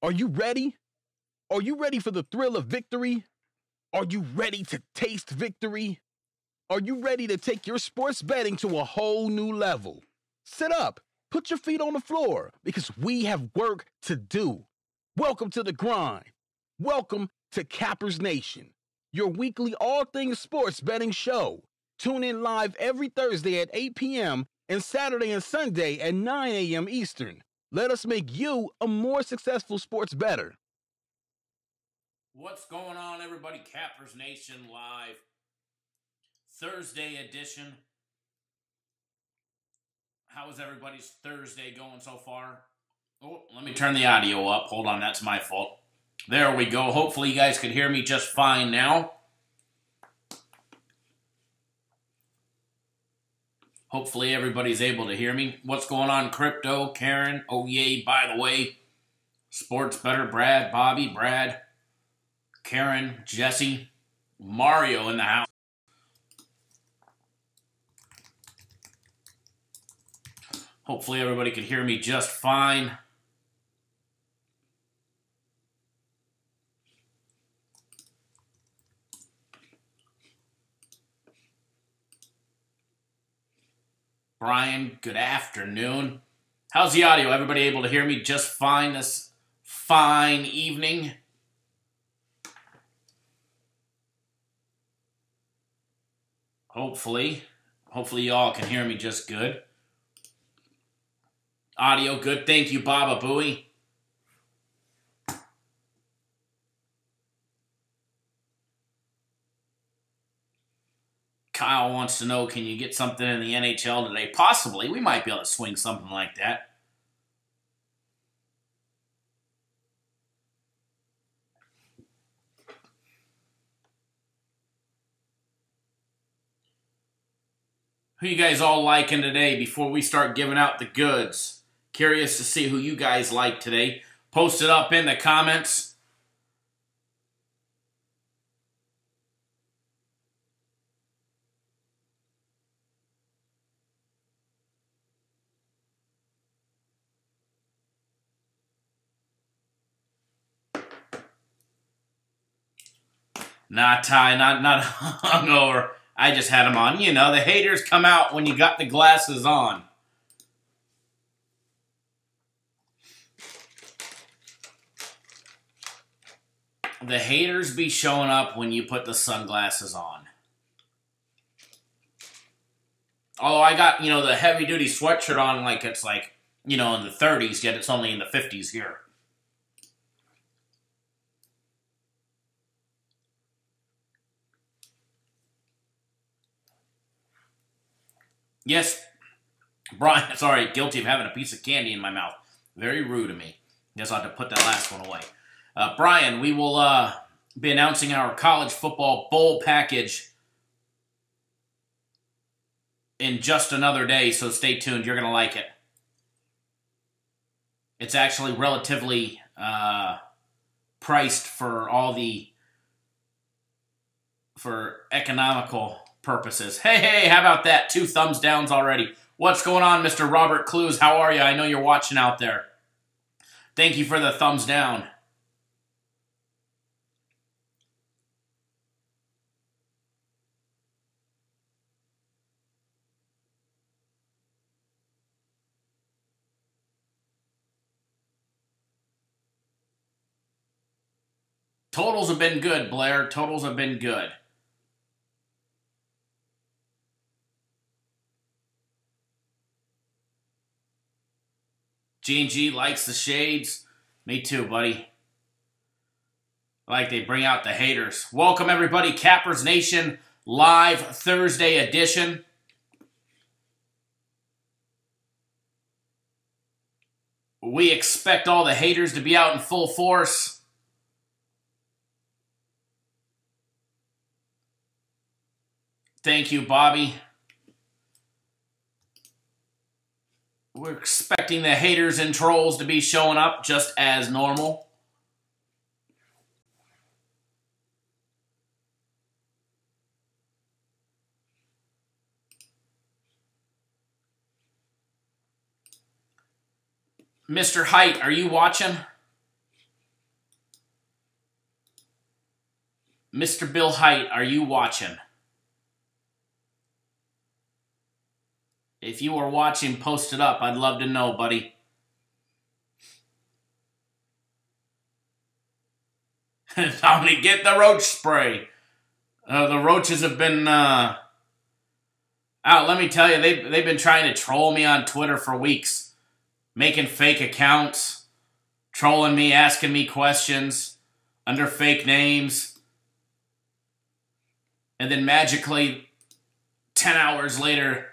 Are you ready? Are you ready for the thrill of victory? Are you ready to taste victory? Are you ready to take your sports betting to a whole new level? Sit up, put your feet on the floor, because we have work to do. Welcome to the grind. Welcome to Cappers Nation, your weekly all things sports betting show. Tune in live every Thursday at 8 p.m. and Saturday and Sunday at 9 a.m. Eastern. Let us make you a more successful sports bettor. What's going on, everybody? Cappers Nation live, Thursday edition. How is everybody's Thursday going so far? Oh, let me turn the audio up. Hold on, that's my fault. There we go. Hopefully you guys can hear me just fine now. Hopefully everybody's able to hear me. What's going on, Crypto, Karen? Oh, yay, by the way. Sports Better, Brad, Bobby, Brad, Karen, Jesse, Mario in the house. Hopefully everybody can hear me just fine. Brian, good afternoon. How's the audio? Everybody able to hear me just fine this fine evening? Hopefully y'all can hear me just good. Audio good. Thank you, Baba Booey. Kyle wants to know, can you get something in the NHL today? Possibly. We might be able to swing something like that. Who you guys all liking today before we start giving out the goods? Curious to see who you guys like today. Post it up in the comments. Not Ty, not hungover. I just had them on. You know, the haters come out when you got the glasses on. The haters be showing up when you put the sunglasses on. Although I got, the heavy-duty sweatshirt on like it's like, in the 30s, yet it's only in the 50s here. Yes, Brian, sorry, guilty of having a piece of candy in my mouth. Very rude of me. Guess I'll have to put that last one away. Brian, we will be announcing our college football bowl package in just another day, so stay tuned. You're going to like it. It's actually relatively priced for economical purposes. Hey, how about that? 2 thumbs downs already. What's going on, Mr. Robert Clues? How are you? I know you're watching out there. Thank you for the thumbs down. Totals have been good, Blair. Totals have been good. G&G likes the shades. Me too, buddy. Like they bring out the haters. Welcome, everybody. Cappers Nation live Thursday edition. We expect all the haters to be out in full force. Thank you, Bobby. We're expecting the haters and trolls to be showing up just as normal. Mr. Height, are you watching? Mr. Bill Height, are you watching? If you are watching, post it up. I'd love to know, buddy. Dominic, get the roach spray. The roaches have been out. Let me tell you, they've been trying to troll me on Twitter for weeks. Making fake accounts. Trolling me, asking me questions. Under fake names. And then magically, 10 hours later,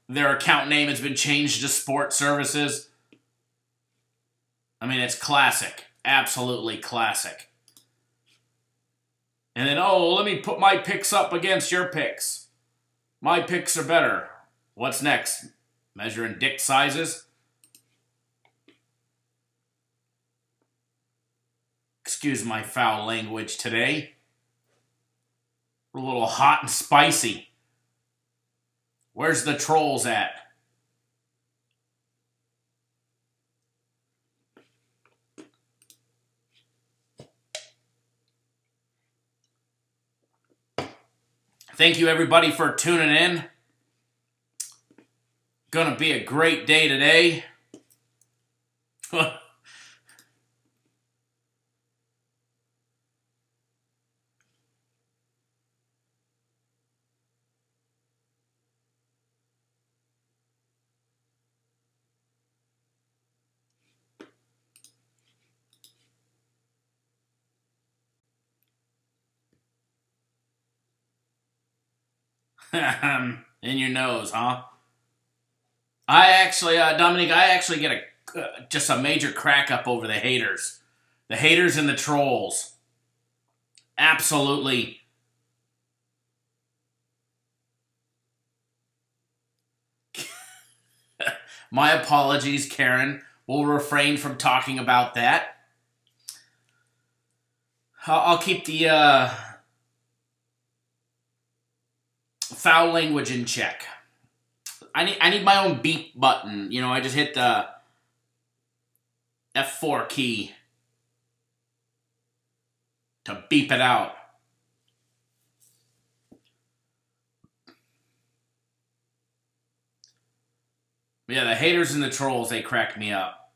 their account name has been changed to Sport Services. I mean, it's classic. Absolutely classic. And then, oh, let me put my picks up against your picks. My picks are better. What's next? Measuring dick sizes? Excuse my foul language today. We're a little hot and spicy. Where's the trolls at? Thank you, everybody, for tuning in. Gonna be a great day today. In your nose, huh? I actually, Dominic, I actually get just a major crack up over the haters. The haters and the trolls. Absolutely. My apologies, Karen. We'll refrain from talking about that. I'll keep the foul language in check. I need my own beep button. You know, I just hit the F4 key to beep it out. Yeah, the haters and the trolls, they crack me up.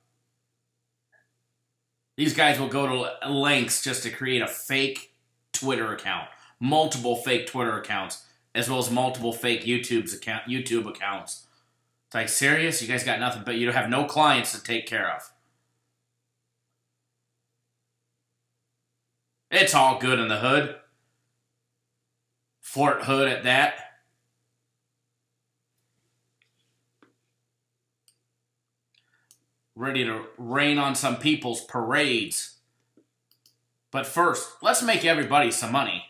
These guys will go to lengths just to create a fake Twitter account. Multiple fake Twitter accounts. As well as multiple fake YouTube accounts. It's like, serious? You guys got nothing, but you have no clients to take care of. It's all good in the hood. Fort Hood at that. Ready to rain on some people's parades. But first, let's make everybody some money.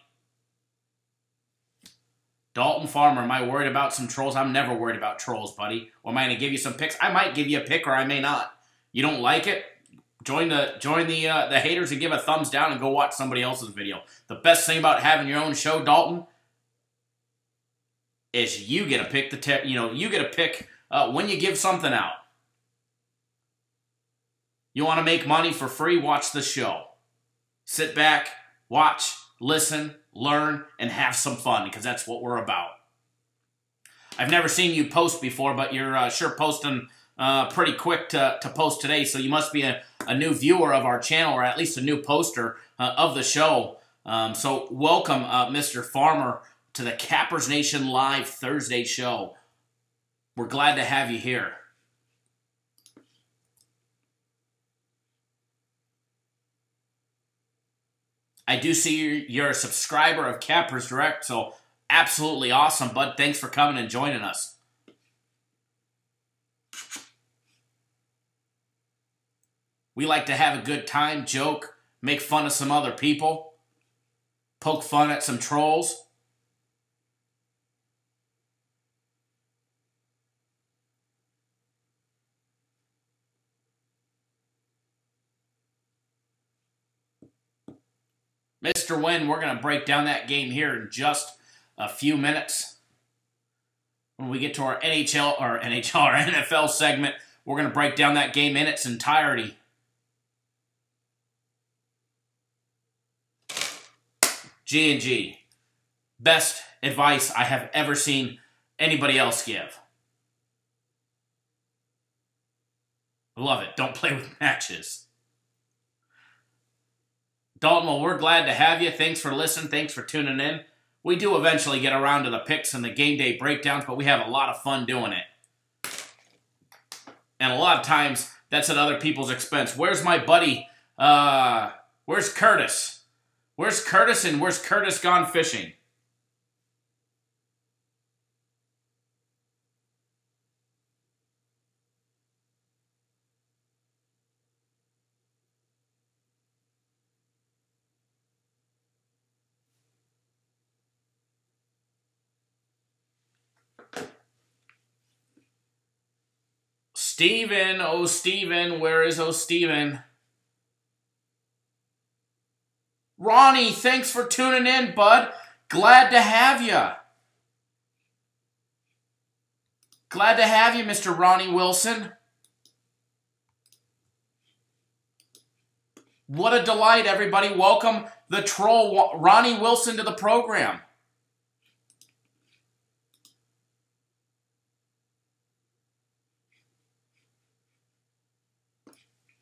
Dalton Farmer, am I worried about some trolls? I'm never worried about trolls, buddy. Or am I going to give you some picks? I might give you a pick or I may not. You don't like it? Join the haters and give a thumbs down and go watch somebody else's video. The best thing about having your own show, Dalton, is you get to pick you get to pick when you give something out. You want to make money for free? Watch the show. Sit back, watch, listen, learn, and have some fun, because that's what we're about. I've never seen you post before, but you're sure posting pretty quick to post today, so you must be a new viewer of our channel, or at least a new poster of the show. So welcome, Mr. Farmer, to the Cappers Nation Live Thursday show. We're glad to have you here. I do see you're a subscriber of Cappers Direct, so absolutely awesome, bud. Thanks for coming and joining us. We like to have a good time, joke, make fun of some other people, poke fun at some trolls. Mr. Wynn, we're going to break down that game here in just a few minutes. When we get to our our NFL segment, we're going to break down that game in its entirety. G&G. Best advice I have ever seen anybody else give. Love it. Don't play with matches. Dalton, well, we're glad to have you. Thanks for listening. Thanks for tuning in. We do eventually get around to the picks and the game day breakdowns, but we have a lot of fun doing it. And a lot of times, that's at other people's expense. Where's my buddy? Where's Curtis? Where's Curtis and where's Curtis gone fishing? Steven, oh Steven, where is oh Steven? Ronnie, thanks for tuning in, bud. Glad to have you. Glad to have you, Mr. Ronnie Wilson. What a delight, everybody. Welcome the troll, Ronnie Wilson, to the program.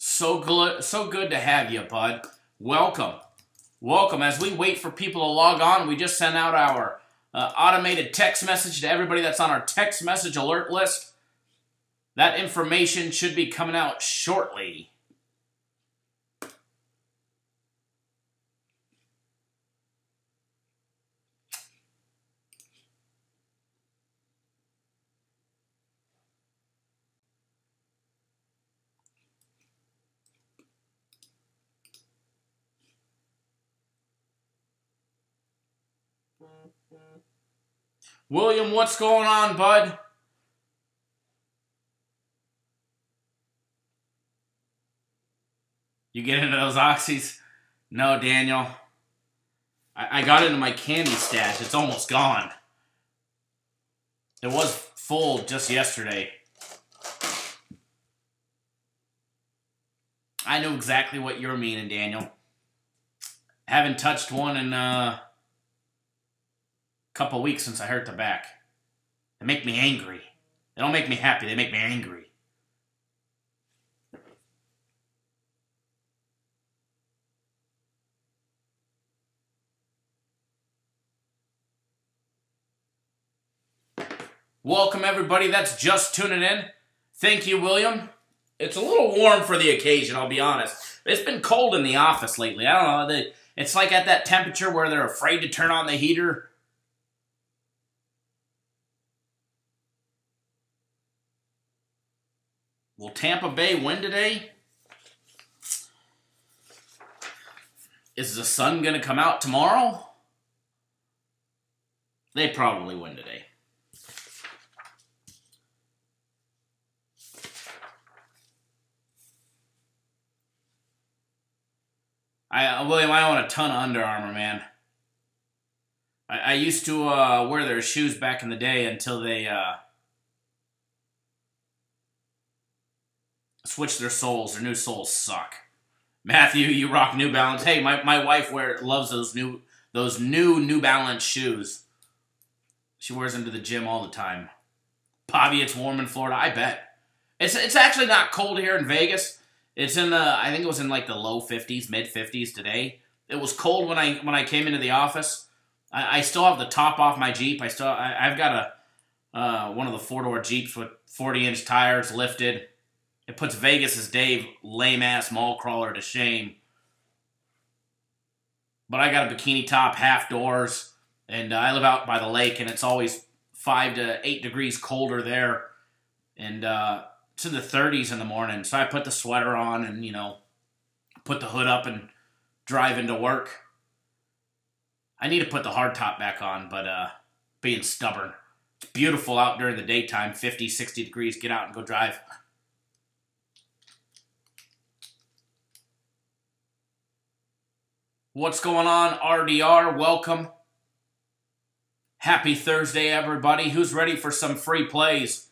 So good to have you, bud. Welcome. Welcome. As we wait for people to log on, we just sent out our automated text message to everybody that's on our text message alert list. That information should be coming out shortly. William, what's going on, bud? You get into those oxys? No, Daniel. I got into my candy stash. It's almost gone. It was full just yesterday. I know exactly what you're meaning, Daniel. Haven't touched one in couple weeks since I hurt the back. They make me angry. They don't make me happy, they make me angry. Welcome everybody that's just tuning in. Thank you, William. It's a little warm for the occasion, I'll be honest. It's been cold in the office lately. I don't know, it's like at that temperature where they're afraid to turn on the heater. Will Tampa Bay win today? Is the sun going to come out tomorrow? They probably win today. William, I own a ton of Under Armour, man. I used to wear their shoes back in the day until they switch their soles. Their new soles suck. Matthew, you rock New Balance. Hey, my wife loves those new New Balance shoes. She wears them to the gym all the time. Bobby, it's warm in Florida. I bet. It's actually not cold here in Vegas. It's in I think it was in like the low 50s, mid 50s today. It was cold when I came into the office. I still have the top off my Jeep. I've got one of the 4-door Jeeps with 40-inch tires lifted. It puts Vegas' Dave lame-ass mall crawler to shame. But I got a bikini top, half doors, and I live out by the lake, and it's always 5 to 8 degrees colder there. And it's in the 30s in the morning, so I put the sweater on and, put the hood up and drive into work. I need to put the hard top back on, but being stubborn. It's beautiful out during the daytime, 50, 60 degrees. Get out and go drive. What's going on, RDR? Welcome. Happy Thursday, everybody. Who's ready for some free plays?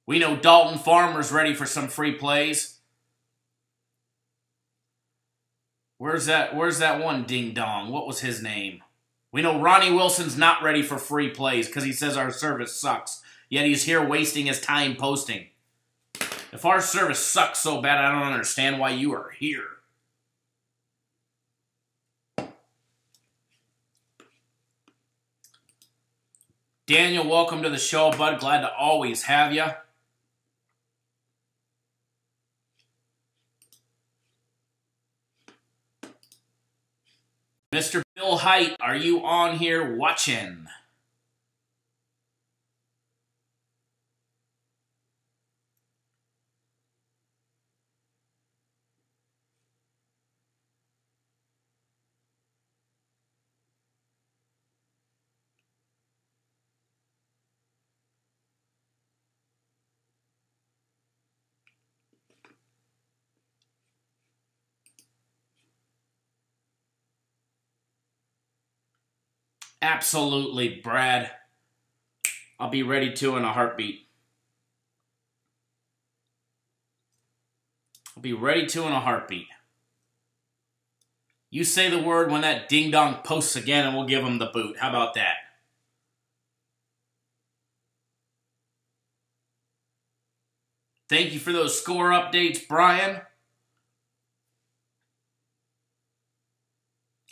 We know Dalton Farmer's ready for some free plays. Where's that one ding dong? What was his name? We know Ronnie Wilson's not ready for free plays because he says our service sucks. Yet he's here wasting his time posting. If our service sucks so bad, I don't understand why you are here. Daniel, welcome to the show, bud. Glad to always have you. Mr. Bill Height, are you on here watching? Absolutely, Brad. I'll be ready to in a heartbeat. I'll be ready to in a heartbeat. You say the word when that ding-dong posts again and we'll give him the boot. How about that? Thank you for those score updates, Brian.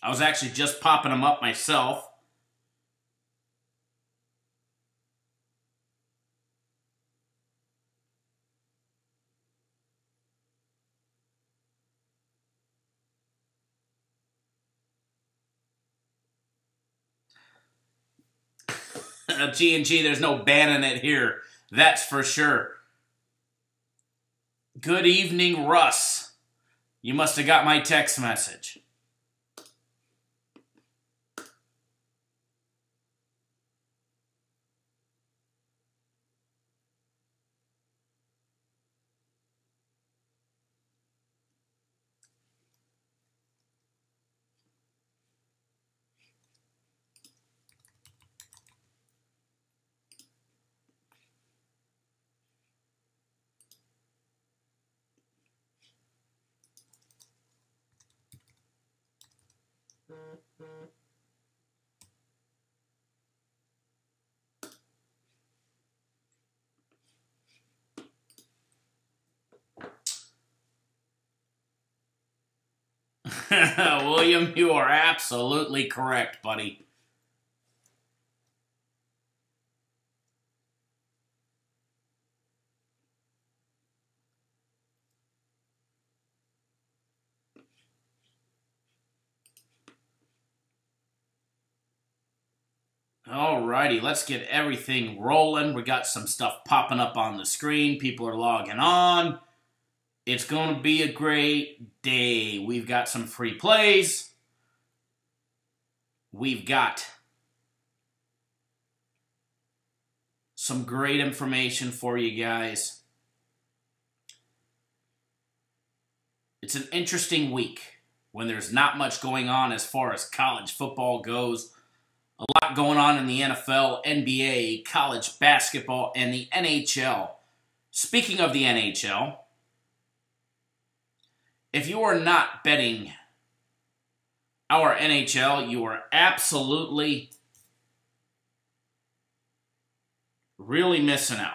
I was actually just popping them up myself. G&G, there's no banning it here. That's for sure. Good evening, Russ. You must have got my text message. William, you are absolutely correct, buddy. Alrighty, let's get everything rolling. We got some stuff popping up on the screen. People are logging on. It's going to be a great day. We've got some free plays. We've got some great information for you guys. It's an interesting week when there's not much going on as far as college football goes. A lot going on in the NFL, NBA, college basketball, and the NHL. Speaking of the NHL, if you are not betting our NHL, you are absolutely really missing out.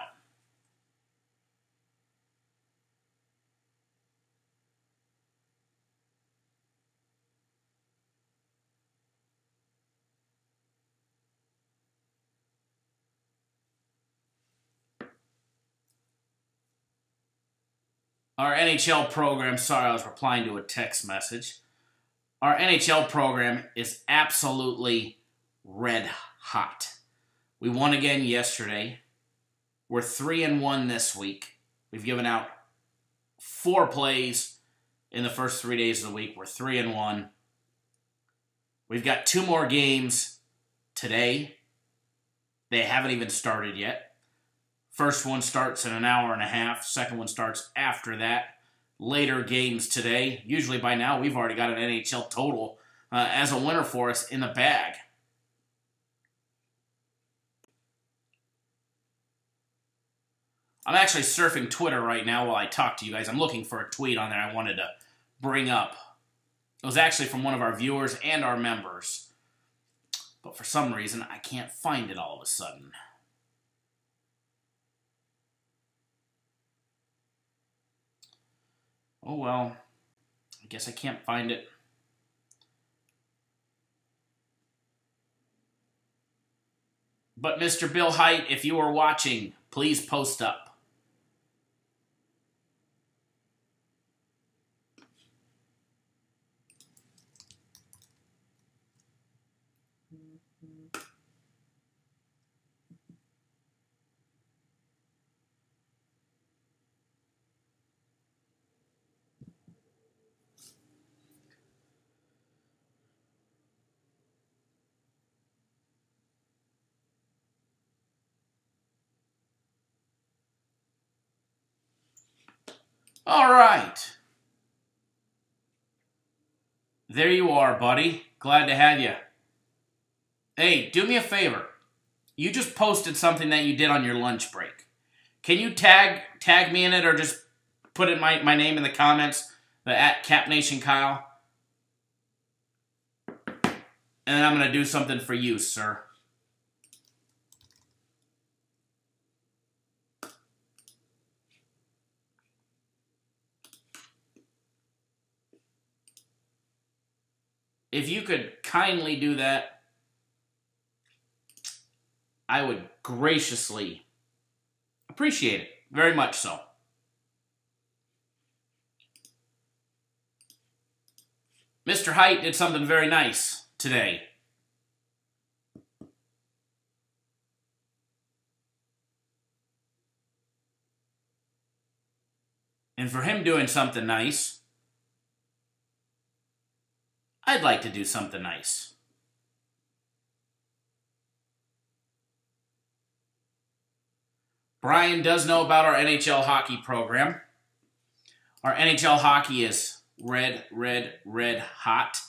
Our NHL program, sorry, I was replying to a text message. Our NHL program is absolutely red hot. We won again yesterday. We're 3-1 this week. We've given out 4 plays in the first 3 days of the week. We're 3-1. We've got 2 more games today. They haven't even started yet. First one starts in an hour and a half. Second one starts after that. Later games today. Usually by now we've already got an NHL total as a winner for us in the bag. I'm actually surfing Twitter right now while I talk to you guys. I'm looking for a tweet on there I wanted to bring up. It was actually from one of our viewers and our members. But for some reason, I can't find it all of a sudden. Oh well, I guess I can't find it. But Mr. Bill Height, if you are watching, please post up. All right. There you are, buddy. Glad to have you. Hey, do me a favor. You just posted something that you did on your lunch break. Can you tag me in it or just put in my name in the comments, the @CapNationKyle? And then I'm going to do something for you, sir. If you could kindly do that, I would graciously appreciate it. Very much so. Mr. Height did something very nice today. And for him doing something nice, I'd like to do something nice. Brian does know about our NHL hockey program. Our NHL hockey is red, red, red hot.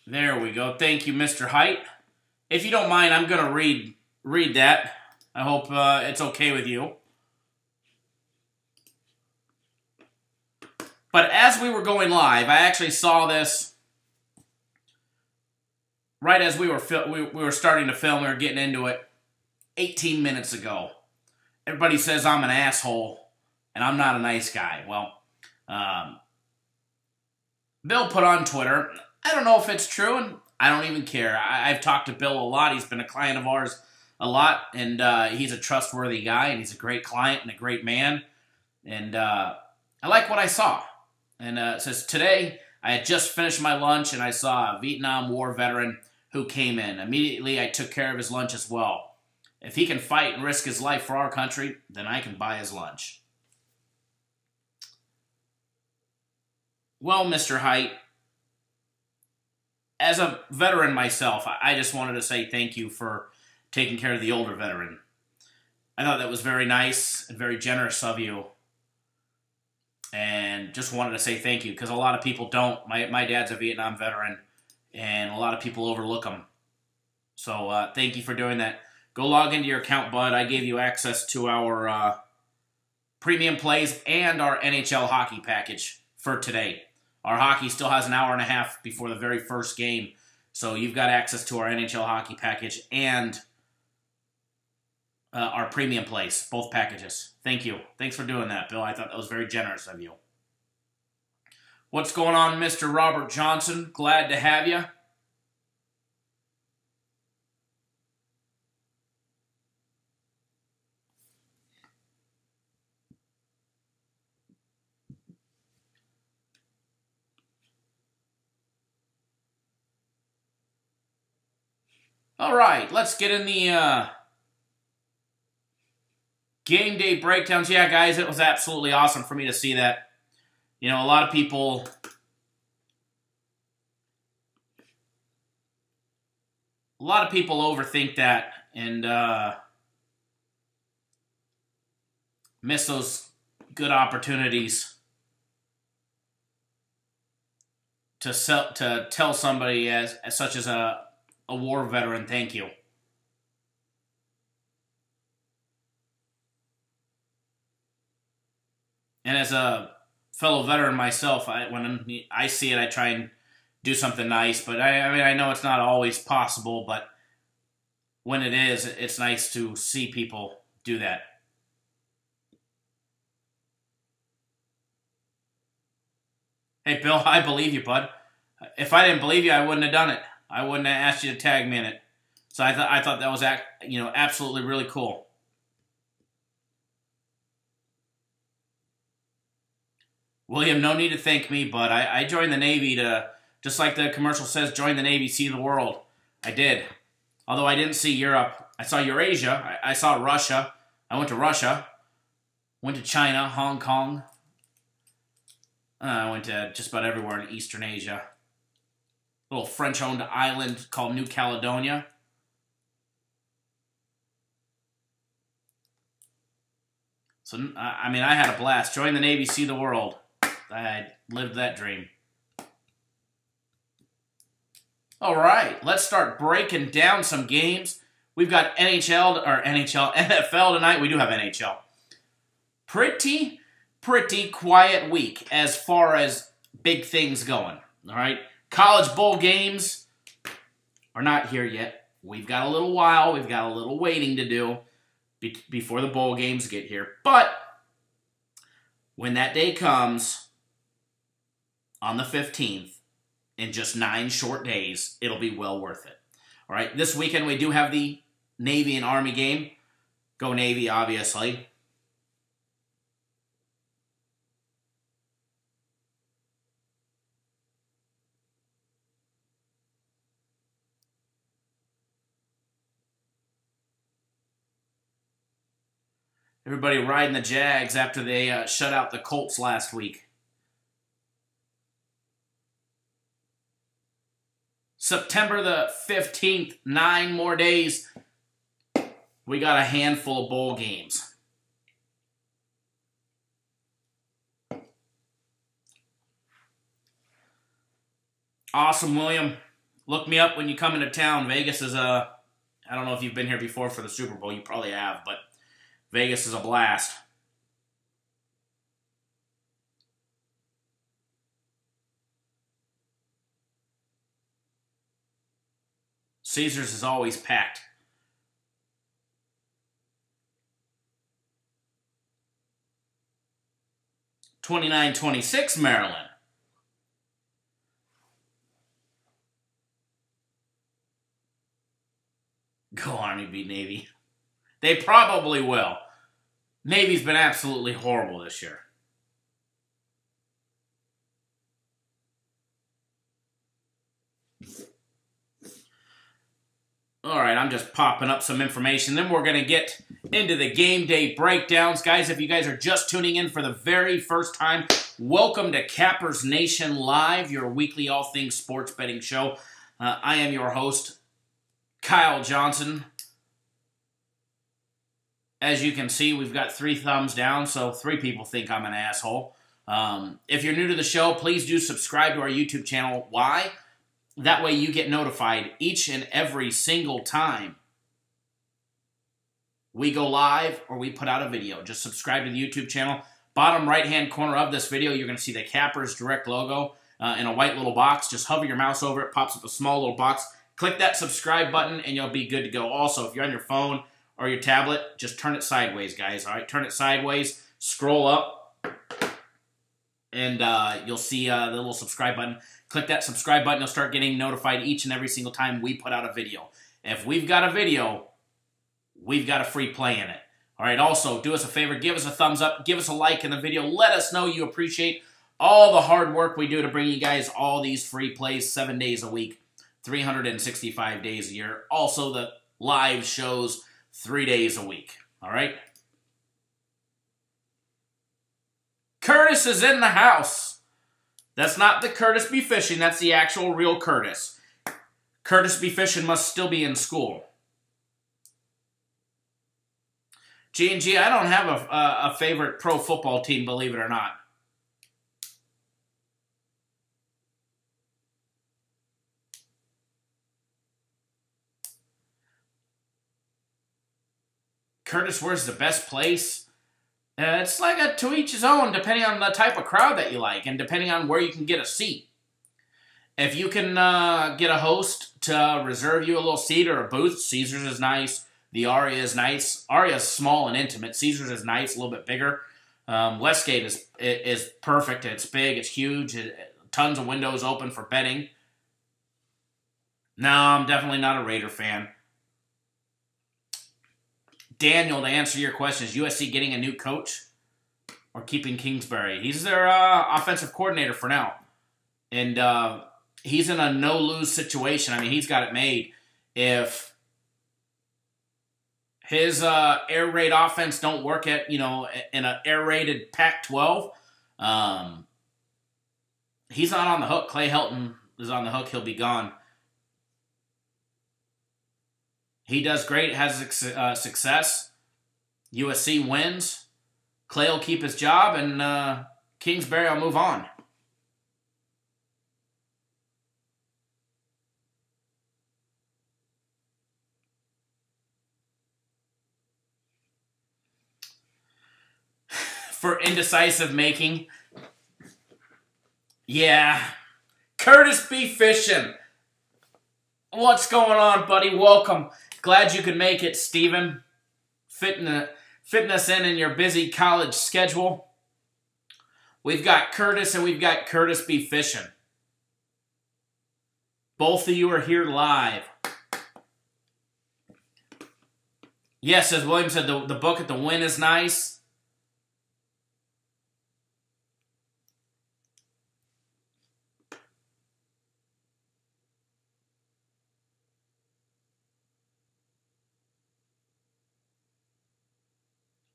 There we go. Thank you, Mr. Height. If you don't mind, I'm going to read that. I hope it's okay with you. But as we were going live, I actually saw this right as we were starting to film. We were getting into it 18 minutes ago. Everybody says I'm an asshole and I'm not a nice guy. Well, Bill put on Twitter, I don't know if it's true, and I don't even care. I've talked to Bill a lot. He's been a client of ours a lot, and he's a trustworthy guy, and he's a great client and a great man. And I like what I saw. And it says, today, I had just finished my lunch, and I saw a Vietnam War veteran who came in. Immediately, I took care of his lunch as well. If he can fight and risk his life for our country, then I can buy his lunch. Well, Mr. Height, as a veteran myself, I just wanted to say thank you for taking care of the older veteran. I thought that was very nice and very generous of you. And just wanted to say thank you, because a lot of people don't. My dad's a Vietnam veteran, and a lot of people overlook him. So thank you for doing that. Go log into your account, bud. I gave you access to our premium plays and our NHL hockey package for today. Our hockey still has an hour and a half before the very first game. So you've got access to our NHL hockey package and our premium plays, both packages. Thank you. Thanks for doing that, Bill. I thought that was very generous of you. What's going on, Mr. Robert Johnson? Glad to have you. All right, let's get in the game day breakdowns. Yeah, guys, it was absolutely awesome for me to see that. You know, a lot of people overthink that and miss those good opportunities to tell somebody as such as a war veteran thank you. And as a fellow veteran myself, when I see it, I try and do something nice. But I know it's not always possible, but when it is, it's nice to see people do that. Hey, Bill, I believe you, bud. If I didn't believe you, I wouldn't have done it. I wouldn't have asked you to tag me in it. So I thought that was absolutely really cool. William, no need to thank me, but I joined the Navy to, just like the commercial says, join the Navy, see the world. I did. Although I didn't see Europe. I saw Eurasia. I saw Russia. I went to Russia. Went to China, Hong Kong. I went to just about everywhere in Eastern Asia. A little French-owned island called New Caledonia. So, I had a blast. Join the Navy, see the world. I lived that dream. All right, let's start breaking down some games. We've got NFL tonight. We do have NHL. Pretty quiet week as far as big things going. All right, college bowl games are not here yet. We've got a little while. We've got a little waiting to do before the bowl games get here. But when that day comes on the 15th, in just 9 short days, it'll be well worth it. All right, this weekend we do have the Navy and Army game. Go Navy, obviously. Everybody riding the Jags after they shut out the Colts last week. September the 15th, 9 more days. We got a handful of bowl games. Awesome, William. Look me up when you come into town. Vegas is I don't know if you've been here before for the Super Bowl. You probably have, but Vegas is a blast. Caesars is always packed. $29.26 Maryland. Go Army, beat Navy. They probably will. Navy's been absolutely horrible this year. All right, I'm just popping up some information. Then we're going to get into the game day breakdowns. Guys, if you guys are just tuning in for the very first time, welcome to Cappers Nation Live, your weekly all things sports betting show. I am your host, Kyle Johnson. As you can see, we've got 3 thumbs down, so 3 people think I'm an asshole. If you're new to the show, please do subscribe to our YouTube channel. Why? That way you get notified each and every single time we go live or we put out a video. Just subscribe to the YouTube channel. Bottom right-hand corner of this video, you're going to see the Cappers Direct logo in a white little box. Just hover your mouse over it, pops up a small little box. Click that subscribe button, and you'll be good to go. Also, if you're on your phone or your tablet, just turn it sideways, guys. All right, turn it sideways, scroll up, and you'll see the little subscribe button. Click that subscribe button. You'll start getting notified each and every single time we put out a video. If we've got a video, we've got a free play in it. All right, also, do us a favor. Give us a thumbs up. Give us a like in the video. Let us know you appreciate all the hard work we do to bring you guys all these free plays 7 days a week, 365 days a year. Also, the live shows 3 days a week. All right? Curtis is in the house. That's not the Curtis B. Fishing. That's the actual real Curtis. Curtis B. Fishing must still be in school. G&G, I don't have a favorite pro football team, believe it or not. Curtis, where's the best place? It's like a to each his own, depending on the type of crowd that you like and depending on where you can get a seat. If you can get a host to reserve you a little seat or a booth, Caesars is nice. The Aria is nice. Aria is small and intimate. Caesars is nice, a little bit bigger. Westgate is perfect. It's big. It's huge. Tons of windows open for betting. No, I'm definitely not a Raider fan. Daniel, to answer your question, is USC getting a new coach or keeping Kingsbury? He's their offensive coordinator for now. And he's in a no-lose situation. I mean, he's got it made. If his air raid offense don't work in an air-raided Pac-12, he's not on the hook. Clay Helton is on the hook. He'll be gone. He does great, has success. USC wins. Clay will keep his job, and Kingsbury will move on. For indecisive making, yeah, Curtis B. Fishing. What's going on, buddy? Welcome. Glad you could make it, Steven. Fitting us in your busy college schedule. We've got Curtis and we've got Curtis B. Fishing. Both of you are here live. Yes, as William said, the book at the Win is nice.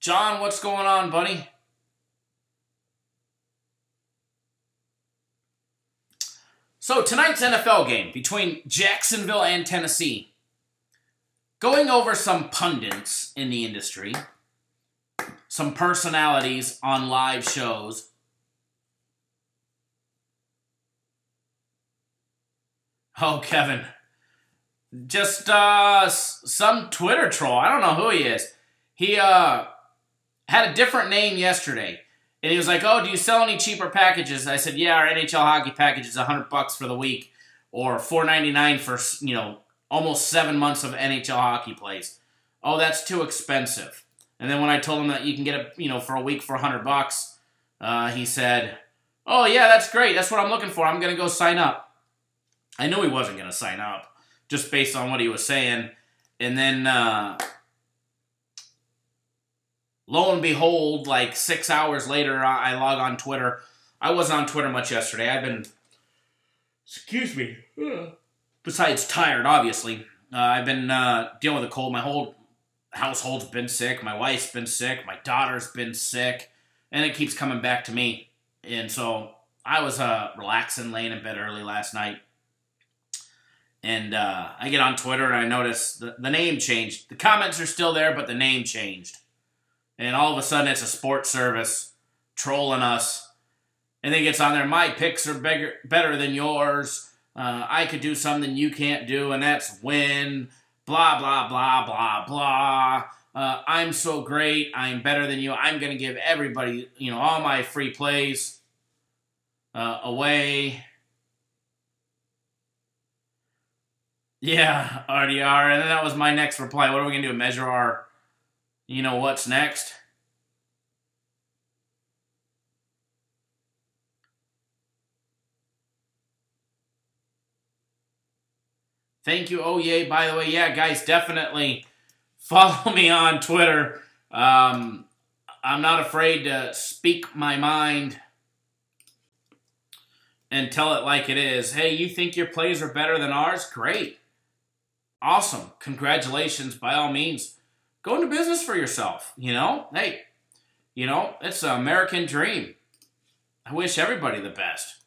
John, what's going on, buddy? So, tonight's NFL game between Jacksonville and Tennessee. Going over some pundits in the industry, some personalities on live shows. Oh, Kevin. Just some Twitter troll. I don't know who he is. He had a different name yesterday. And he was like, oh, do you sell any cheaper packages? I said, yeah, our NHL hockey package is $100 for the week. Or $4.99 for, almost 7 months of NHL hockey plays. Oh, that's too expensive. And then when I told him that you can get it, for a week for $100, he said, oh, yeah, that's great. That's what I'm looking for. I'm going to go sign up. I knew he wasn't going to sign up just based on what he was saying. And then lo and behold, like 6 hours later, I log on Twitter. I wasn't on Twitter much yesterday. I've been, besides tired, obviously. I've been dealing with a cold. My whole household's been sick. My wife's been sick. My daughter's been sick. And it keeps coming back to me. And so I was relaxing, laying in bed early last night. And I get on Twitter and I notice the name changed. The comments are still there, but the name changed. And all of a sudden, it's a sports service trolling us. And then it gets on there, my picks are better than yours. I could do something you can't do, and that's win. Blah, blah, blah, blah, blah. I'm so great. I'm better than you. I'm going to give everybody, all my free plays away. Yeah, RDR. And then that was my next reply. What are we going to do? Measure our... what's next? Thank you, oh yay. By the way, yeah, guys, definitely follow me on Twitter. I'm not afraid to speak my mind and tell it like it is. Hey, you think your plays are better than ours? Great. Awesome. Congratulations, by all means. Go into business for yourself, Hey, it's an American dream. I wish everybody the best.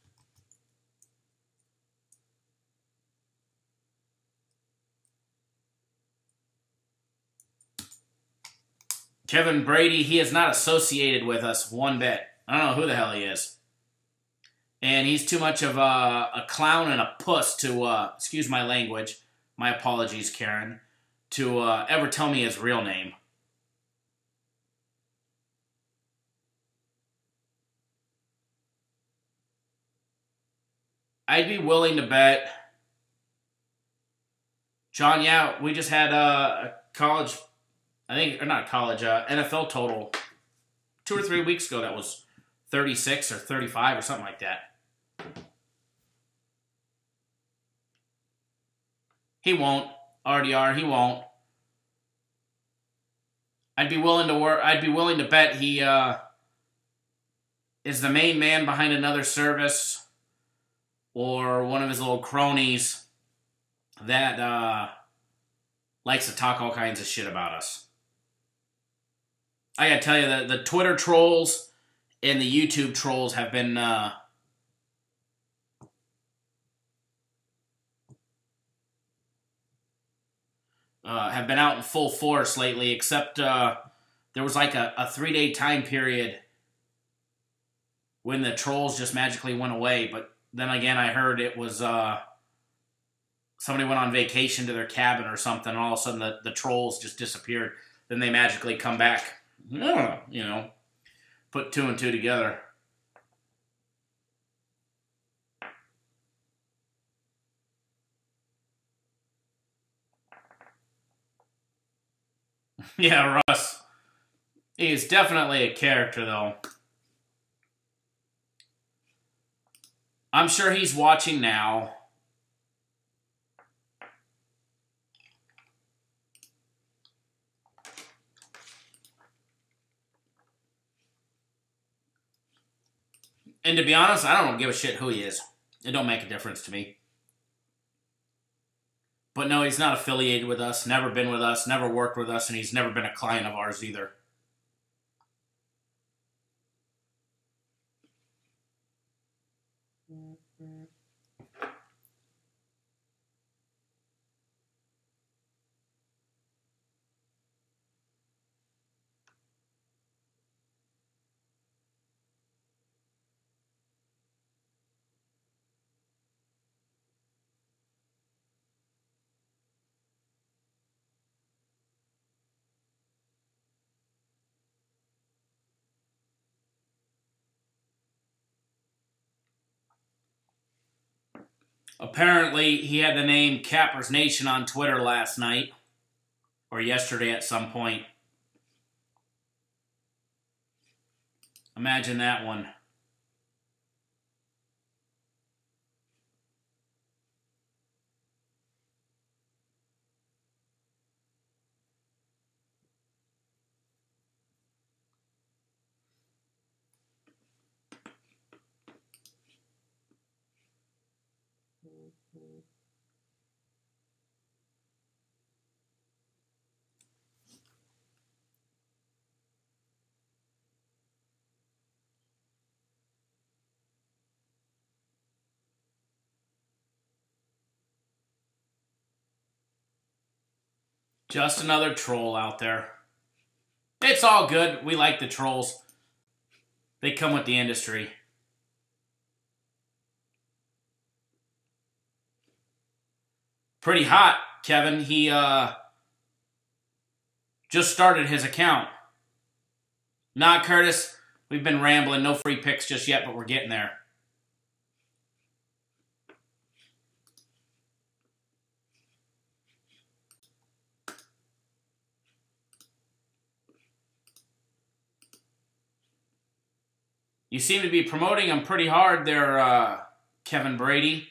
Kevin Brady, he is not associated with us one bit. I don't know who the hell he is. And he's too much of a clown and a puss to, excuse my language, my apologies, Karen, to ever tell me his real name. I'd be willing to bet. John, yeah, we just had a college, I think, or not college, NFL total 2 or 3 weeks ago that was 36 or 35 or something like that. He won't. RDR, he won't. I'd be willing to bet he is the main man behind another service or one of his little cronies that likes to talk all kinds of shit about us. I gotta tell you that the Twitter trolls and the YouTube trolls have been out in full force lately, except there was like a 3-day time period when the trolls just magically went away. But then again, I heard it was somebody went on vacation to their cabin or something, and all of a sudden the trolls just disappeared. Then they magically come back. You know, put 2 and 2 together. Yeah, Russ. He is definitely a character, though. I'm sure he's watching now. And to be honest, I don't give a shit who he is. It don't make a difference to me. But no, he's not affiliated with us, never been with us, never worked with us, and he's never been a client of ours either. Apparently, he had the name Cappers Nation on Twitter last night. Or yesterday at some point. Imagine that one. Just another troll out there. It's all good. We like the trolls. They come with the industry. Pretty hot, Kevin. He just started his account. Nah, Curtis. We've been rambling. No free picks just yet, but we're getting there. You seem to be promoting him pretty hard there, Kevin Brady.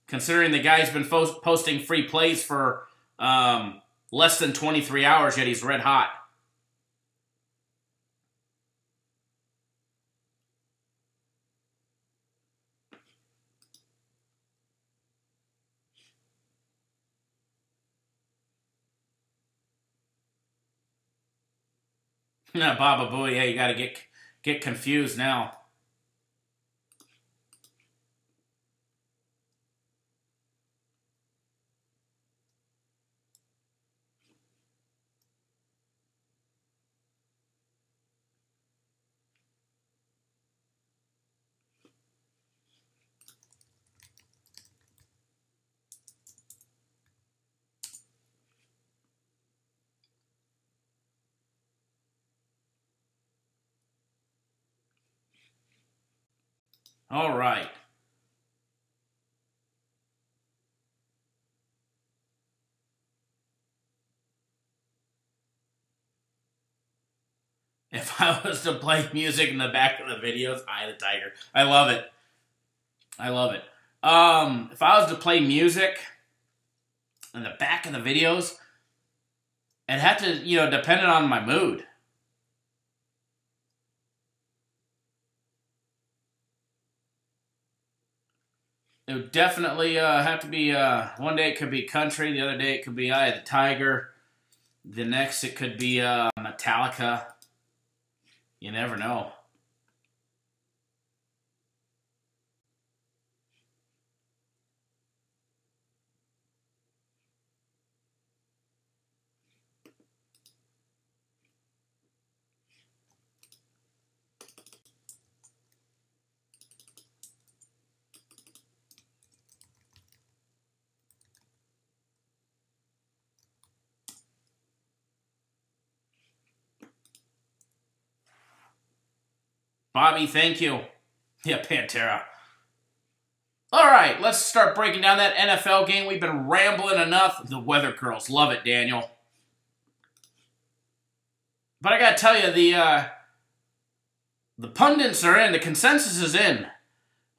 Considering the guy's been posting free plays for less than 23 hours, yet he's red hot. Baba Booey, yeah, you got to get confused now. All right. If I was to play music in the back of the videos, Eye of the Tiger. I love it. I love it. If I was to play music in the back of the videos, it had to, depend on my mood. It would definitely have to be, one day it could be country, the other day it could be Eye of the Tiger, the next it could be Metallica. You never know. Bobby, thank you. Yeah, Pantera. All right, let's start breaking down that NFL game. We've been rambling enough. The weather girls love it, Daniel. But I gotta tell you, the pundits are in. The consensus is in.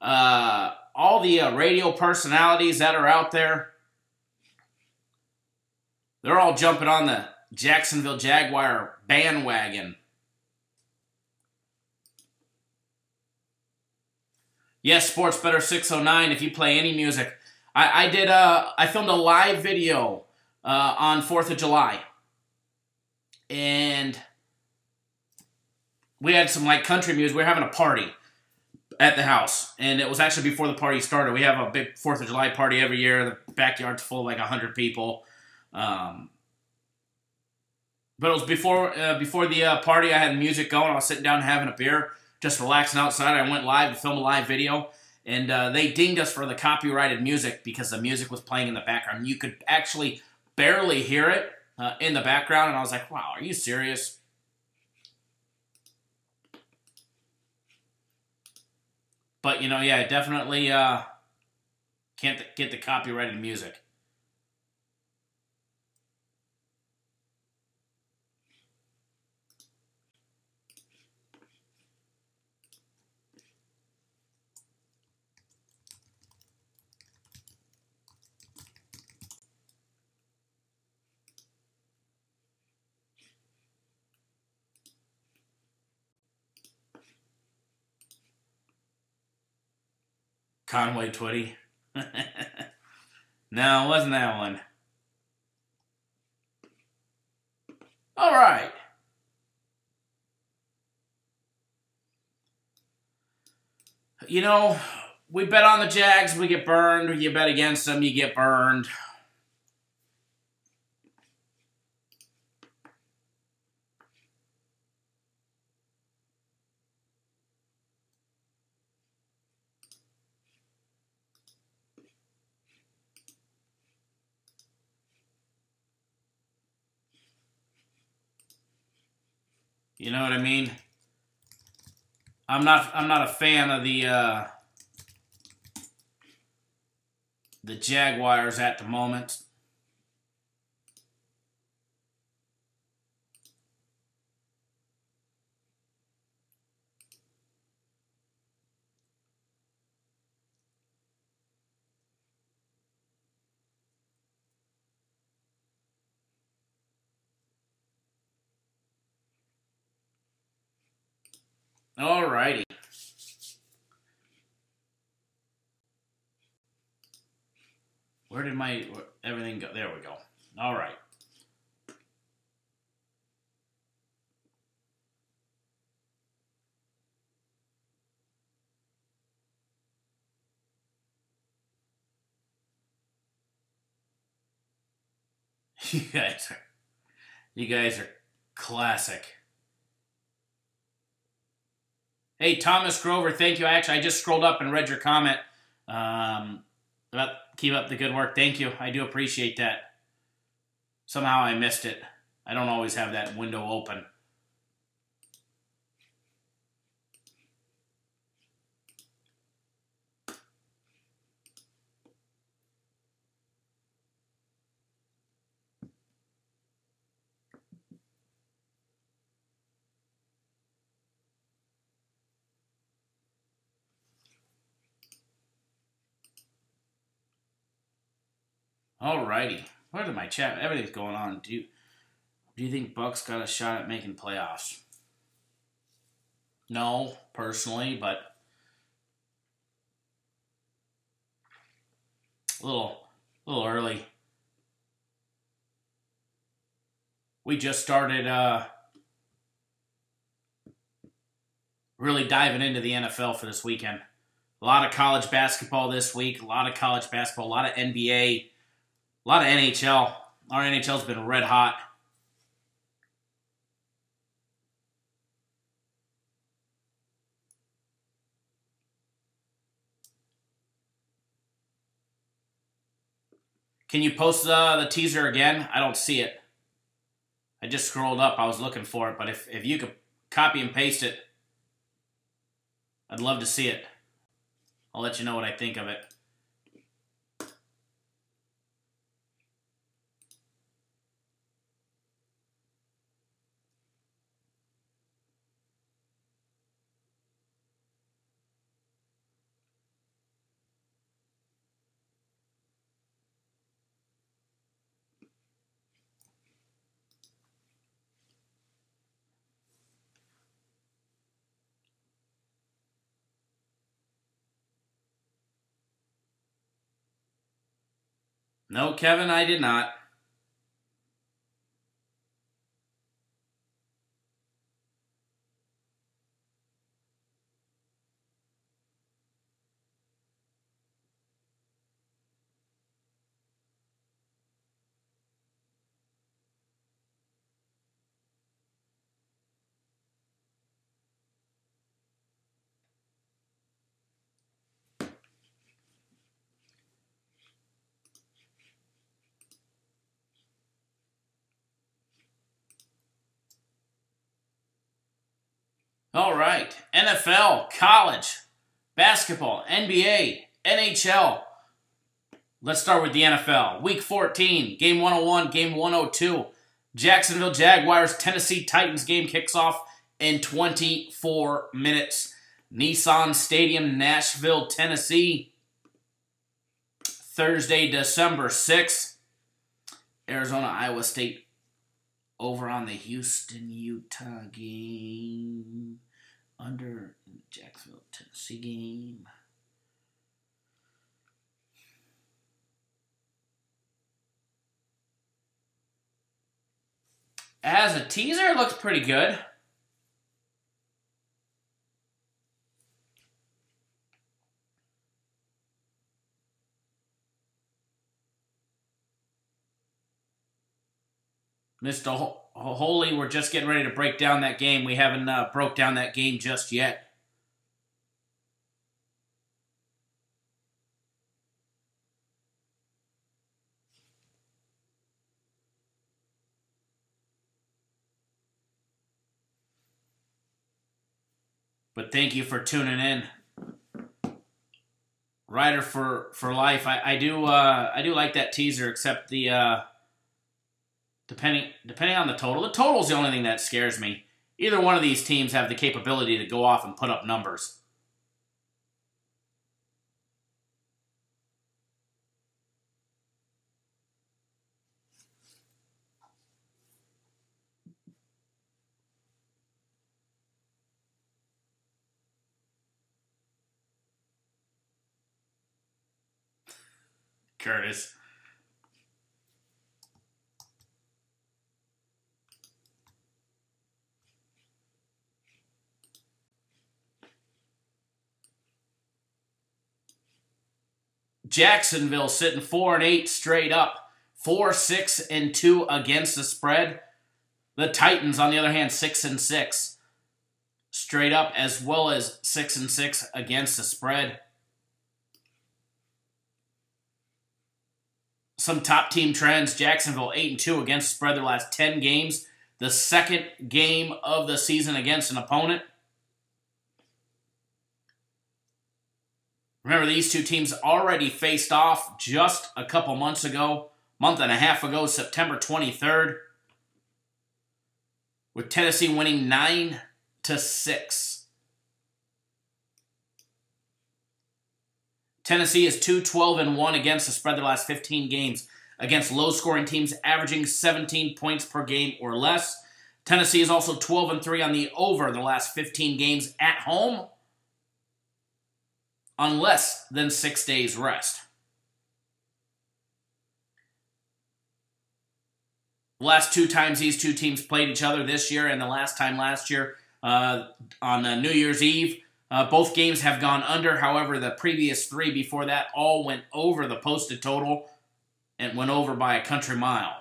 All the radio personalities that are out there, they're all jumping on the Jacksonville Jaguar bandwagon. Yes, Sports Better 609, if you play any music. I filmed a live video on 4th of July. And we had some country music. We were having a party at the house. And it was actually before the party started. We have a big 4th of July party every year. The backyard's full of 100 people. But it was before the party. I had music going. I was sitting down having a beer, just relaxing outside. I went live to film a live video, and they dinged us for the copyrighted music because the music was playing in the background. You could actually barely hear it in the background, and I was like, wow, are you serious? But, yeah, definitely can't get the copyrighted music. Conway Twitty. No, it wasn't that one. All right. We bet on the Jags, we get burned. You bet against them, you get burned. You know what I mean? I'm not a fan of the Jaguars at the moment. Alrighty. Where did everything go? There we go. All right. You guys are classic. Hey, Thomas Grover, thank you. Actually, I just scrolled up and read your comment about keep up the good work. Thank you. I do appreciate that. Somehow I missed it. I don't always have that window open. Alrighty. What did my chat? Everything's going on. Do you think Bucks got a shot at making playoffs? No, personally, but a little early. We just started really diving into the NFL for this weekend. A lot of college basketball this week, a lot of college basketball, a lot of NBA, a lot of NHL. Our NHL's been red hot. Can you post the teaser again? I don't see it. I just scrolled up. I was looking for it, but if you could copy and paste it, I'd love to see it. I'll let you know what I think of it. No, Kevin, I did not. All right. NFL, college, basketball, NBA, NHL. Let's start with the NFL. Week 14, game 101, game 102. Jacksonville Jaguars, Tennessee Titans game kicks off in 24 minutes. Nissan Stadium, Nashville, Tennessee. Thursday, December 6th. Arizona, Iowa State over on the Houston, Utah game. Under Jacksonville, Tennessee game. As a teaser, it looks pretty good. Mr. Holy, we're just getting ready to break down that game. We haven't broke down that game just yet. But thank you for tuning in. Rider for life. I do like that teaser, except the depending on the total. The total's the only thing that scares me. Either one of these teams have the capability to go off and put up numbers. Curtis. Jacksonville sitting 4-8 straight up. 4-6-2 against the spread. The Titans, on the other hand, 6-6 straight up, as well as 6-6 against the spread. Some top team trends. Jacksonville 8-2 against the spread their last 10 games. The second game of the season against an opponent. Remember, these two teams already faced off just a couple months ago, month and a half ago, September 23rd, with Tennessee winning 9-6. Tennessee is 2-12-1 against the spread their last 15 games against low-scoring teams averaging 17 points per game or less. Tennessee is also 12-3 on the over the last 15 games at home on less than 6 days rest. The last 2 times these two teams played each other this year and the last time last year on New Year's Eve, both games have gone under. However, the previous 3 before that all went over the posted total and went over by a country mile.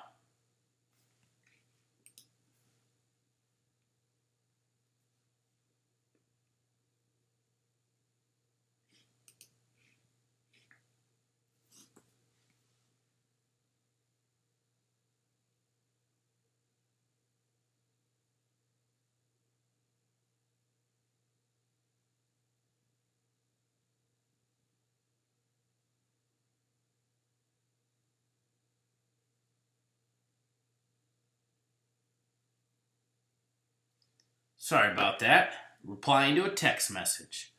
Sorry about that. Replying to a text message.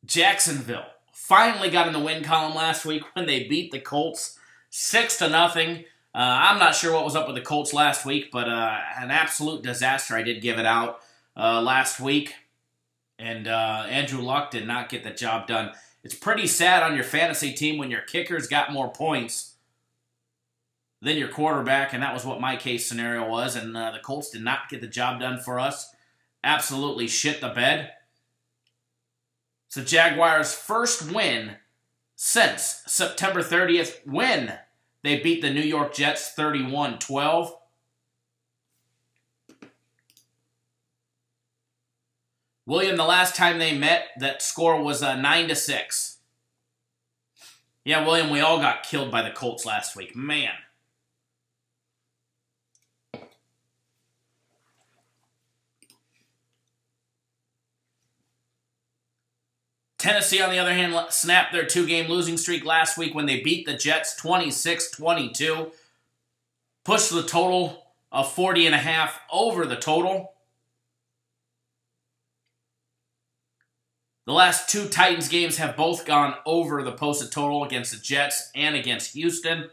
Jacksonville finally got in the win column last week when they beat the Colts 6-0. I'm not sure what was up with the Colts last week, but an absolute disaster. I did give it out last week, and Andrew Luck did not get the job done. It's pretty sad on your fantasy team when your kicker's got more points than your quarterback, and that was what my case scenario was, and the Colts did not get the job done for us. Absolutely shit the bed. It's the Jaguars' first win since September 30th when they beat the New York Jets 31-12. William, the last time they met, that score was 9-6. Yeah, William, we all got killed by the Colts last week. Man. Tennessee, on the other hand, snapped their 2-game losing streak last week when they beat the Jets 26-22. Pushed the total of 40.5 over the total. The last 2 Titans games have both gone over the posted total against the Jets and against Houston.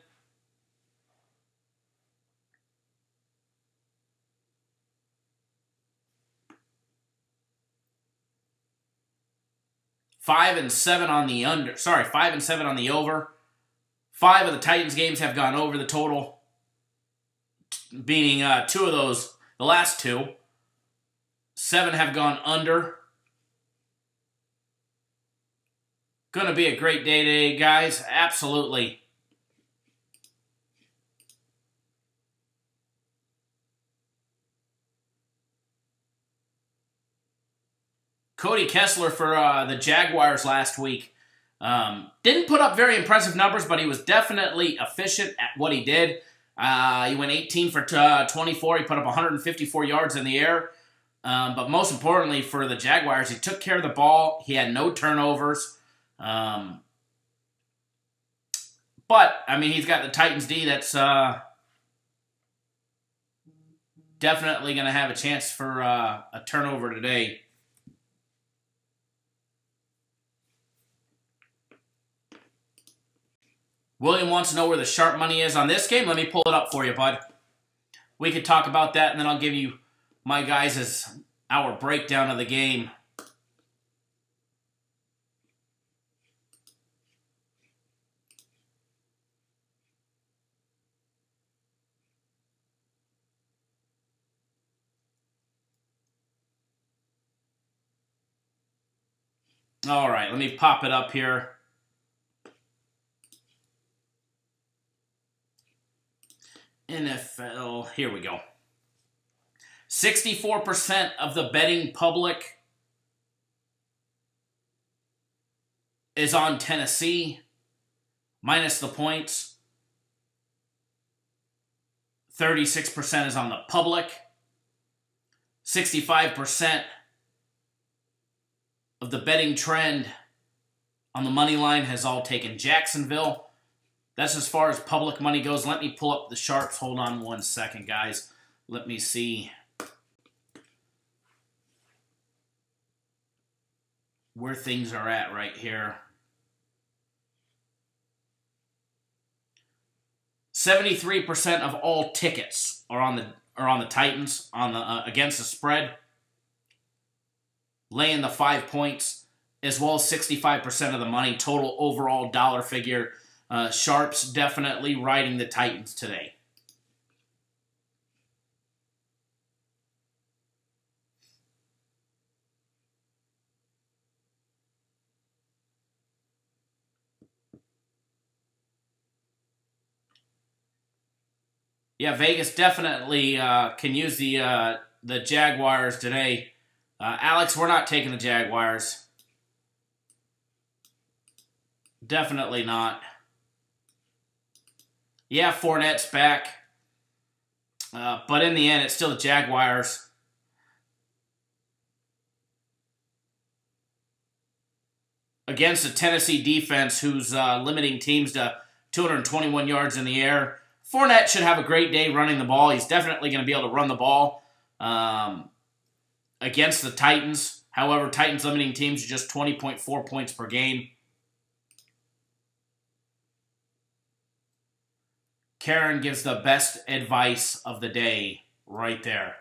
Five and 7 on the under. 5 and 7 on the over. 5 of the Titans games have gone over the total, meaning 2 of those, the last 2. 7 have gone under. Going to be a great day today, guys. Absolutely. Cody Kessler for the Jaguars last week. Didn't put up very impressive numbers, but he was definitely efficient at what he did. He went 18 for 24. He put up 154 yards in the air. But most importantly for the Jaguars, he took care of the ball. He had no turnovers. But, I mean, he's got the Titans D that's definitely going to have a chance for a turnover today. William wants to know where the sharp money is on this game. Let me pull it up for you, bud. We could talk about that, and then I'll give you my guys' our breakdown of the game. All right, let me pop it up here. NFL, here we go. 64% of the betting public is on Tennessee, minus the points. 36% is on the public. 65% of the betting trend on the money line has all taken Jacksonville. That's as far as public money goes. Let me pull up the sharps. Hold on 1 second, guys. Let me see where things are at right here. 73% of all tickets are on the Titans on the against the spread, laying the 5 points, as well as 65% of the money total overall dollar figure. Sharps definitely riding the Titans today. Yeah, Vegas definitely can use the Jaguars today. Alex, we're not taking the Jaguars. Definitely not. Yeah, Fournette's back. But in the end, it's still the Jaguars. Against a Tennessee defense who's limiting teams to 221 yards in the air. Fournette should have a great day running the ball. He's definitely going to be able to run the ball against the Titans. However, Titans limiting teams to just 20.4 points per game. Karen gives the best advice of the day right there.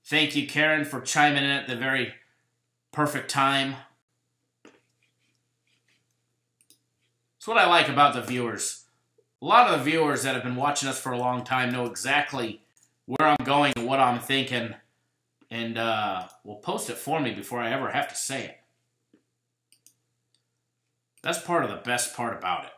Thank you, Karen, for chiming in at the very perfect time. That's what I like about the viewers. A lot of the viewers that have been watching us for a long time know exactly where I'm going and what I'm thinking, and will post it for me before I ever have to say it. That's part of the best part about it.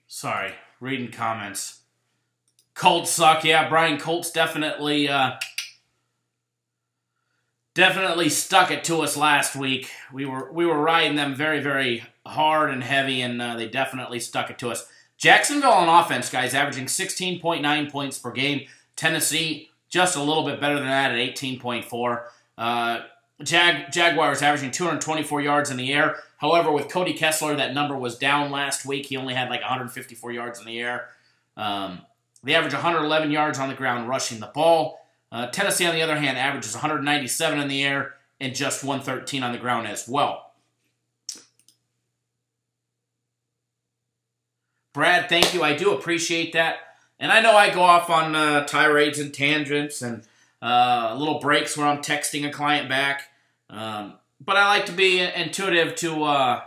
Sorry, reading comments. Colts suck. Yeah, Brian, Colts definitely stuck it to us last week. We were riding them very, very hard and heavy, and they definitely stuck it to us. Jacksonville on offense, guys, averaging 16.9 points per game. Tennessee just a little bit better than that at 18.4. Jaguars averaging 224 yards in the air. However, with Cody Kessler, that number was down last week. He only had like 154 yards in the air. They average 111 yards on the ground rushing the ball. Tennessee, on the other hand, averages 197 in the air and just 113 on the ground as well. Brad, thank you. I do appreciate that. And I know I go off on tirades and tangents and little breaks where I'm texting a client back. But I like to be intuitive to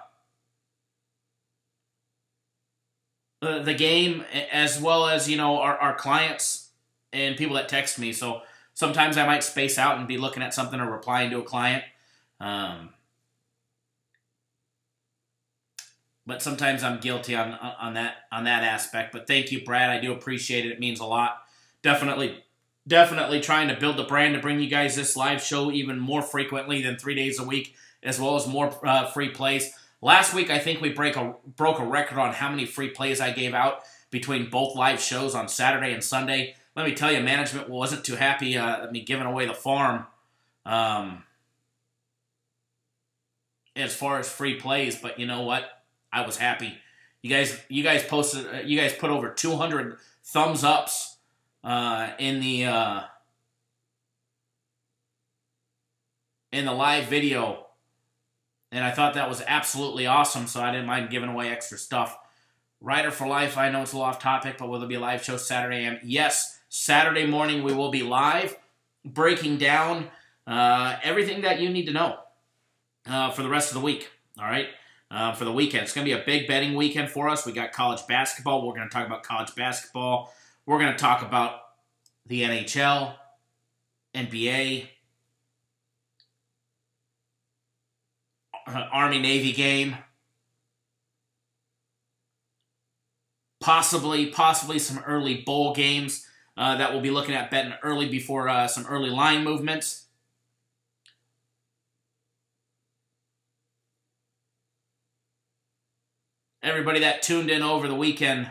the game, as well as, our clients and people that text me. So sometimes I might space out and be looking at something or replying to a client. But sometimes I'm guilty on that aspect. But thank you, Brad. I do appreciate it. It means a lot. Definitely trying to build the brand to bring you guys this live show even more frequently than 3 days a week, as well as more free plays. Last week, I think we broke a record on how many free plays I gave out between both live shows on Saturday and Sunday. Let me tell you, management wasn't too happy at me giving away the farm as far as free plays. But you know what? I was happy. You guys put over 200 thumbs ups in the live video, and I thought that was absolutely awesome, so I didn't mind giving away extra stuff. Rider for Life, I know it's a little off topic, but will there be a live show Saturday? Yes, Saturday morning we will be live, breaking down everything that you need to know for the rest of the week, all right? For the weekend. It's going to be a big betting weekend for us. We got college basketball. We're going to talk about college basketball. We're going to talk about the NHL, NBA, Army-Navy game, possibly some early bowl games. that we'll be looking at betting early before some early line movements. Everybody that tuned in over the weekend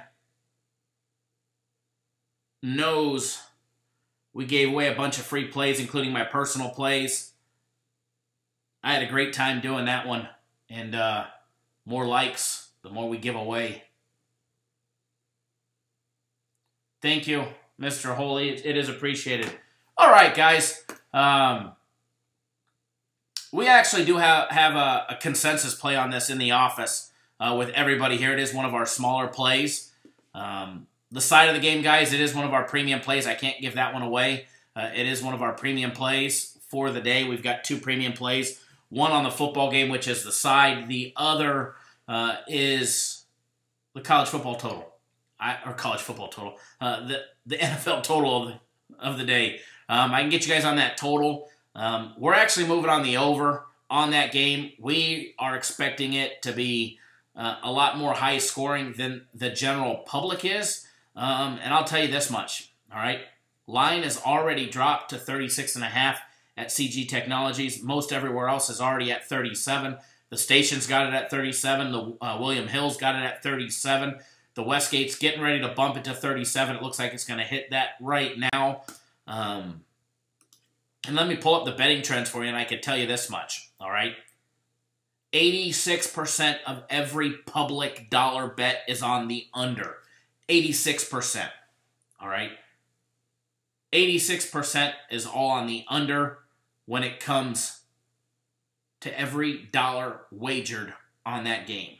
knows we gave away a bunch of free plays, including my personal plays. I had a great time doing that one. And more likes, the more we give away. Thank you, Mr. Holy. It is appreciated. All right, guys. We actually do have a consensus play on this in the office with everybody here. It is one of our smaller plays. The side of the game, guys, it is one of our premium plays. I can't give that one away. It is one of our premium plays for the day. We've got 2 premium plays. One on the football game, which is the side. The other is the college football total. The NFL total of the day. I can get you guys on that total. We're actually moving on the over on that game. We are expecting it to be a lot more high scoring than the general public is. And I'll tell you this much, all right? Line is already dropped to 36.5 at CG Technologies. Most everywhere else is already at 37. The Station's got it at 37. The William Hill's got it at 37. The Westgate's getting ready to bump it to 37. It looks like it's going to hit that right now. And let me pull up the betting trends for you, and I can tell you this much, all right? 86% of every public dollar bet is on the under. 86%, all right? 86% is all on the under when it comes to every dollar wagered on that game.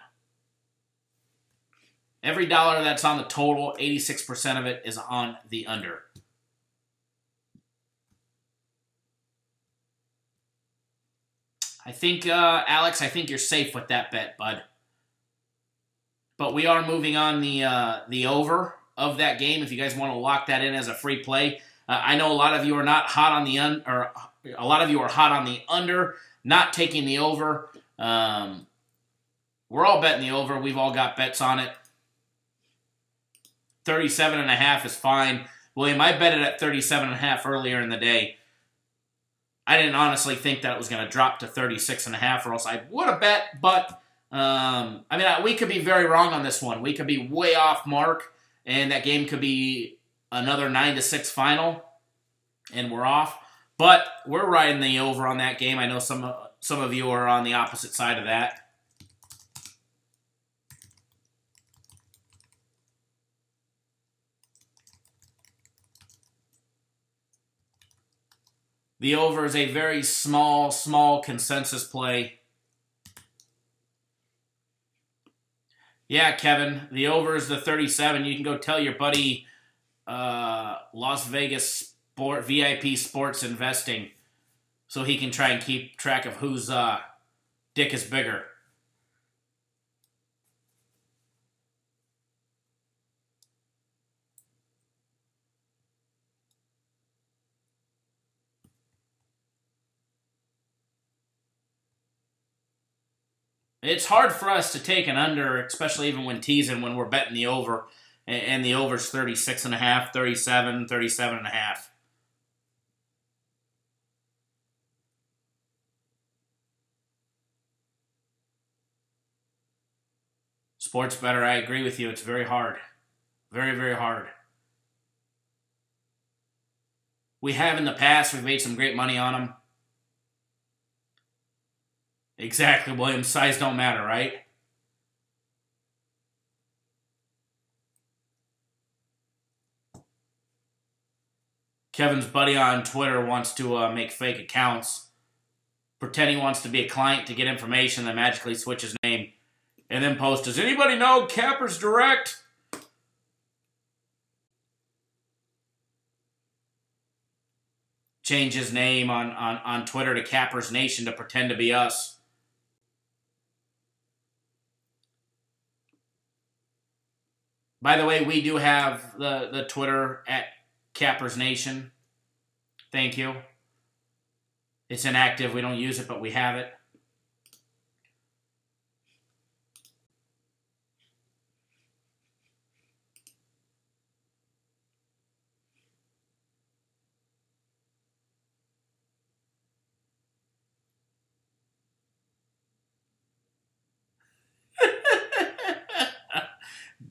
Every dollar that's on the total, 86% of it is on the under. I think, Alex, I think you're safe with that bet, bud. But we are moving on the over of that game. If you guys want to lock that in as a free play, I know a lot of you are not hot on the a lot of you are hot on the under, not taking the over. We're all betting the over. We've all got bets on it. 37.5 is fine. William, I bet it at 37.5 earlier in the day. I didn't honestly think that it was going to drop to 36.5, or else I would have bet. But I mean, we could be very wrong on this one. We could be way off mark, and that game could be another 9-6 final, and we're off. But we're riding the over on that game. I know some of you are on the opposite side of that. The over is a very small consensus play. Yeah, Kevin, the over is the 37. You can go tell your buddy Las Vegas VIP Sports Investing so he can try and keep track of whose dick is bigger. It's hard for us to take an under, especially even when teasing, when we're betting the over, and the over's 36.5, 37, 37.5. Sports better, I agree with you. It's very hard. Very, very hard. We have in the past. We've made some great money on them. Exactly, William. Size don't matter, right? Kevin's buddy on Twitter wants to make fake accounts, pretend he wants to be a client to get information, then magically switch his name, and then post, does anybody know Capper's Direct? Change his name on Twitter to Capper's Nation to pretend to be us. By the way, we do have the Twitter at Capper's Nation. Thank you. It's inactive. We don't use it, but we have it.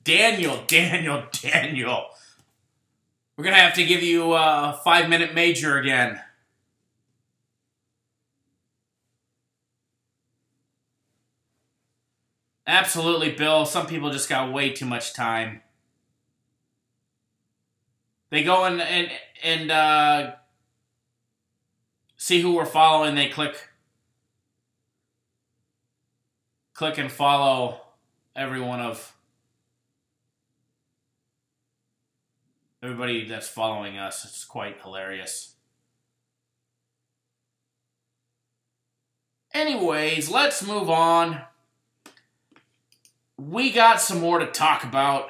Daniel. We're going to have to give you a 5-minute major again. Absolutely, Bill. Some people just got way too much time. They go and see who we're following. They click and follow every one of everybody that's following us. It's quite hilarious. Anyways, let's move on. We got some more to talk about.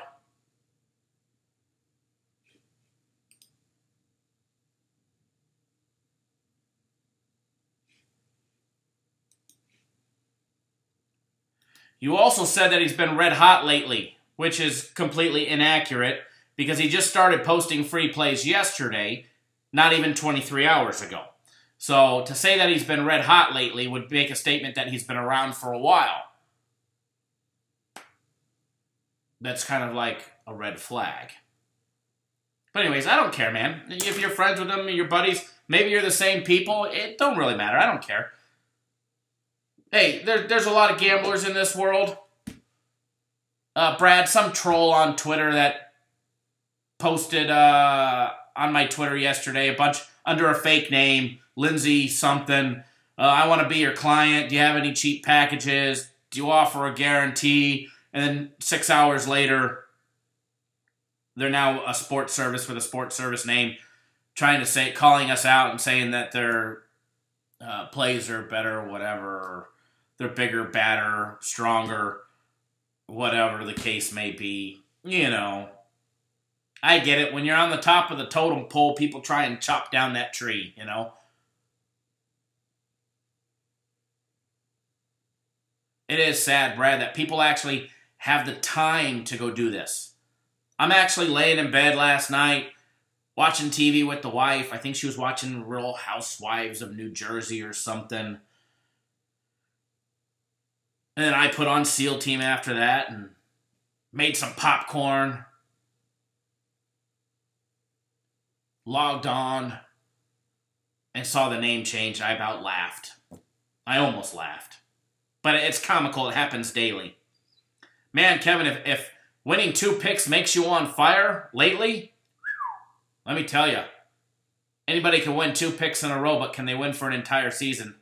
You also said that he's been red hot lately, which is completely inaccurate because he just started posting free plays yesterday, not even 23 hours ago. So to say that he's been red hot lately would make a statement that he's been around for a while. That's kind of like a red flag. But anyways, I don't care, man. If you're friends with them, your buddies, maybe you're the same people, it don't really matter. I don't care. Hey, there's a lot of gamblers in this world. Brad, some troll on Twitter that posted on my Twitter yesterday, a bunch under a fake name, Lindsay something. I want to be your client. Do you have any cheap packages? Do you offer a guarantee? And then 6 hours later, they're now a sports service with a sports service name, calling us out and saying that their plays are better, or whatever, or they're bigger, badder, stronger, whatever the case may be. You know, I get it. When you're on the top of the totem pole, people try and chop down that tree, you know. It is sad, Brad, that people actually have the time to go do this. I'm actually laying in bed last night, watching TV with the wife. I think she was watching Real Housewives of New Jersey or something. And then I put on SEAL Team after that and made some popcorn. Logged on and saw the name change. I about laughed. I almost laughed. But it's comical. It happens daily. Man, Kevin, if winning 2 picks makes you on fire lately, let me tell you, anybody can win 2 picks in a row, but can they win for an entire season?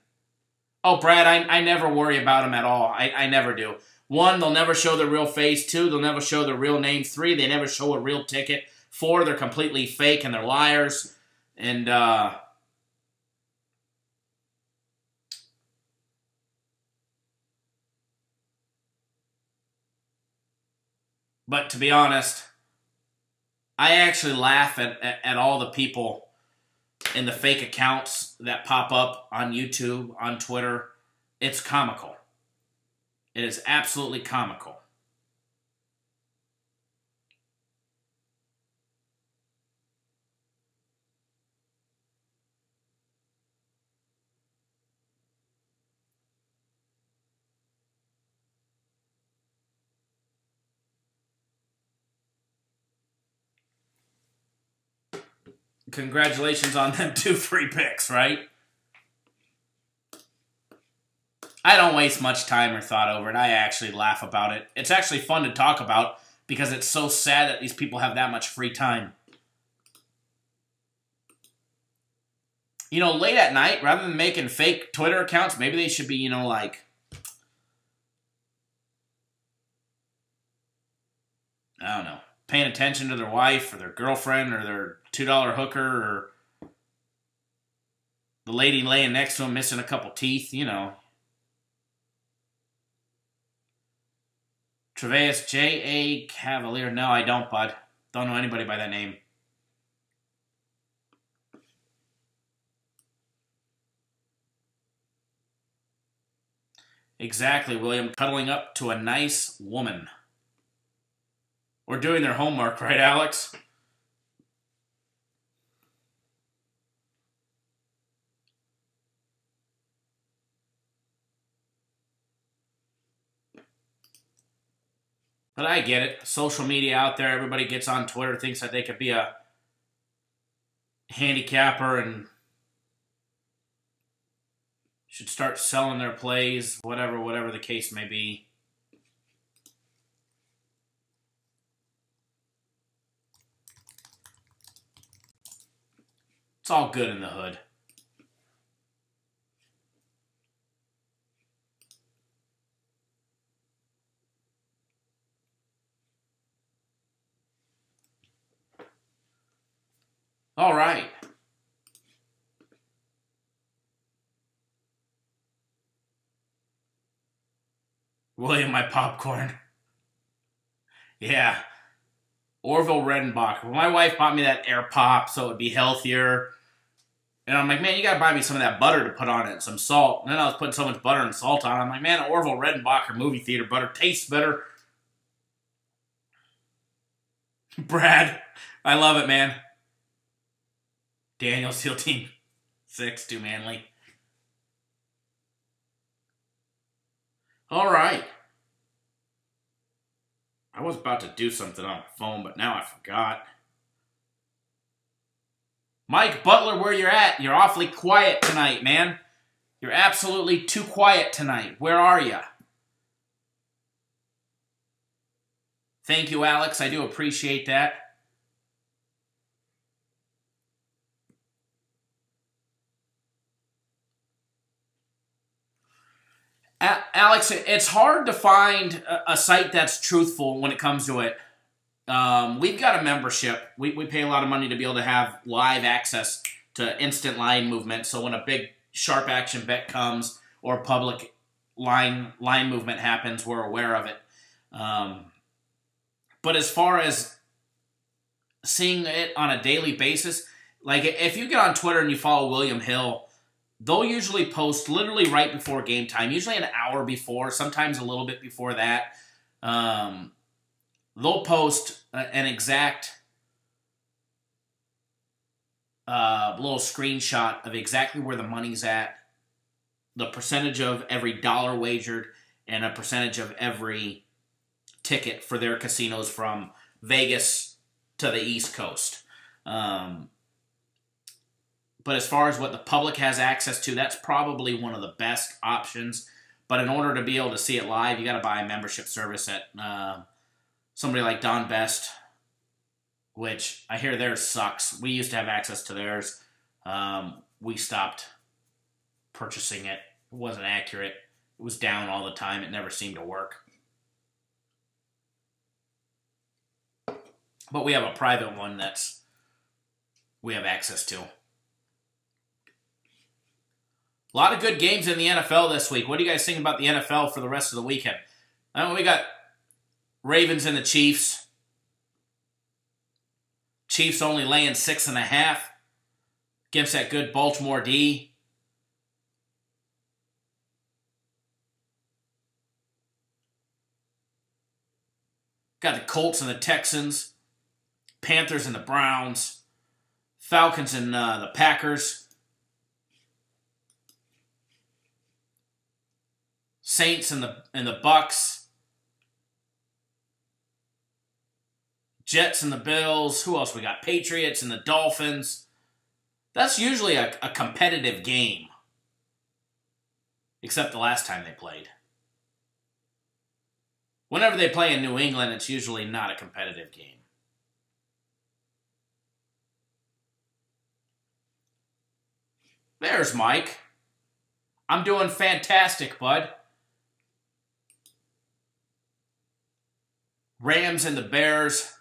Oh, Brad, I never worry about them at all. I never do. 1, they'll never show their real face. 2, they'll never show their real name. 3, they never show a real ticket. 4, they're completely fake and they're liars. And, but to be honest, I actually laugh at all the people in the fake accounts that pop up on YouTube, on Twitter. It's comical. It is absolutely comical. Congratulations on them 2 free picks, right? I don't waste much time or thought over it. I actually laugh about it. It's actually fun to talk about because it's so sad that these people have that much free time. You know, late at night, rather than making fake Twitter accounts, maybe they should be, you know, like, I don't know, paying attention to their wife or their girlfriend or their $2 hooker or the lady laying next to them missing a couple teeth, you know. Treveus J.A. Cavalier. No, I don't, bud. Don't know anybody by that name. Exactly, William. Cuddling up to a nice woman. We're doing their homework, right, Alex? But I get it. Social media out there, everybody gets on Twitter, thinks that they could be a handicapper and should start selling their plays, whatever the case may be. It's all good in the hood. All right. William, my popcorn. Yeah. Orville Redenbacher. My wife bought me that Air Pop so it would be healthier. And I'm like, man, you got to buy me some of that butter to put on it and some salt. And then I was putting so much butter and salt on it. I'm like, man, Orville Redenbacher movie theater butter tastes better. Brad, I love it, man. Daniel, SEAL Team 6, too manly. All right. I was about to do something on my phone, but now I forgot. Mike Butler, where you're at? You're awfully quiet tonight, man. You're absolutely too quiet tonight. Where are you? Thank you, Alex. I do appreciate that. Alex, it's hard to find a site that's truthful when it comes to it. We've got a membership. We pay a lot of money to be able to have live access to instant line movement. So when a big sharp action bet comes or public line movement happens, we're aware of it. But as far as seeing it on a daily basis, like if you get on Twitter and you follow William Hill, they'll usually post literally right before game time, usually an hour before, sometimes a little bit before that. They'll post an exact little screenshot of exactly where the money's at, the percentage of every dollar wagered, and a percentage of every ticket for their casinos from Vegas to the East Coast. But as far as what the public has access to, that's probably one of the best options. But in order to be able to see it live, you got to buy a membership service at somebody like Don Best, which I hear theirs sucks. We used to have access to theirs. We stopped purchasing it. It wasn't accurate. It was down all the time. It never seemed to work. But we have a private one that's we have access to. A lot of good games in the NFL this week. What do you guys think about the NFL for the rest of the weekend? We got Ravens and the Chiefs. Chiefs only laying 6.5 against that good Baltimore D. Got the Colts and the Texans. Panthers and the Browns. Falcons and the Packers. Saints and the Bucks. Jets and the Bills. Who else we got? Patriots and the Dolphins. That's usually a competitive game. Except the last time they played. Whenever they play in New England, it's usually not a competitive game. There's Mike. I'm doing fantastic, bud. Rams and the Bears.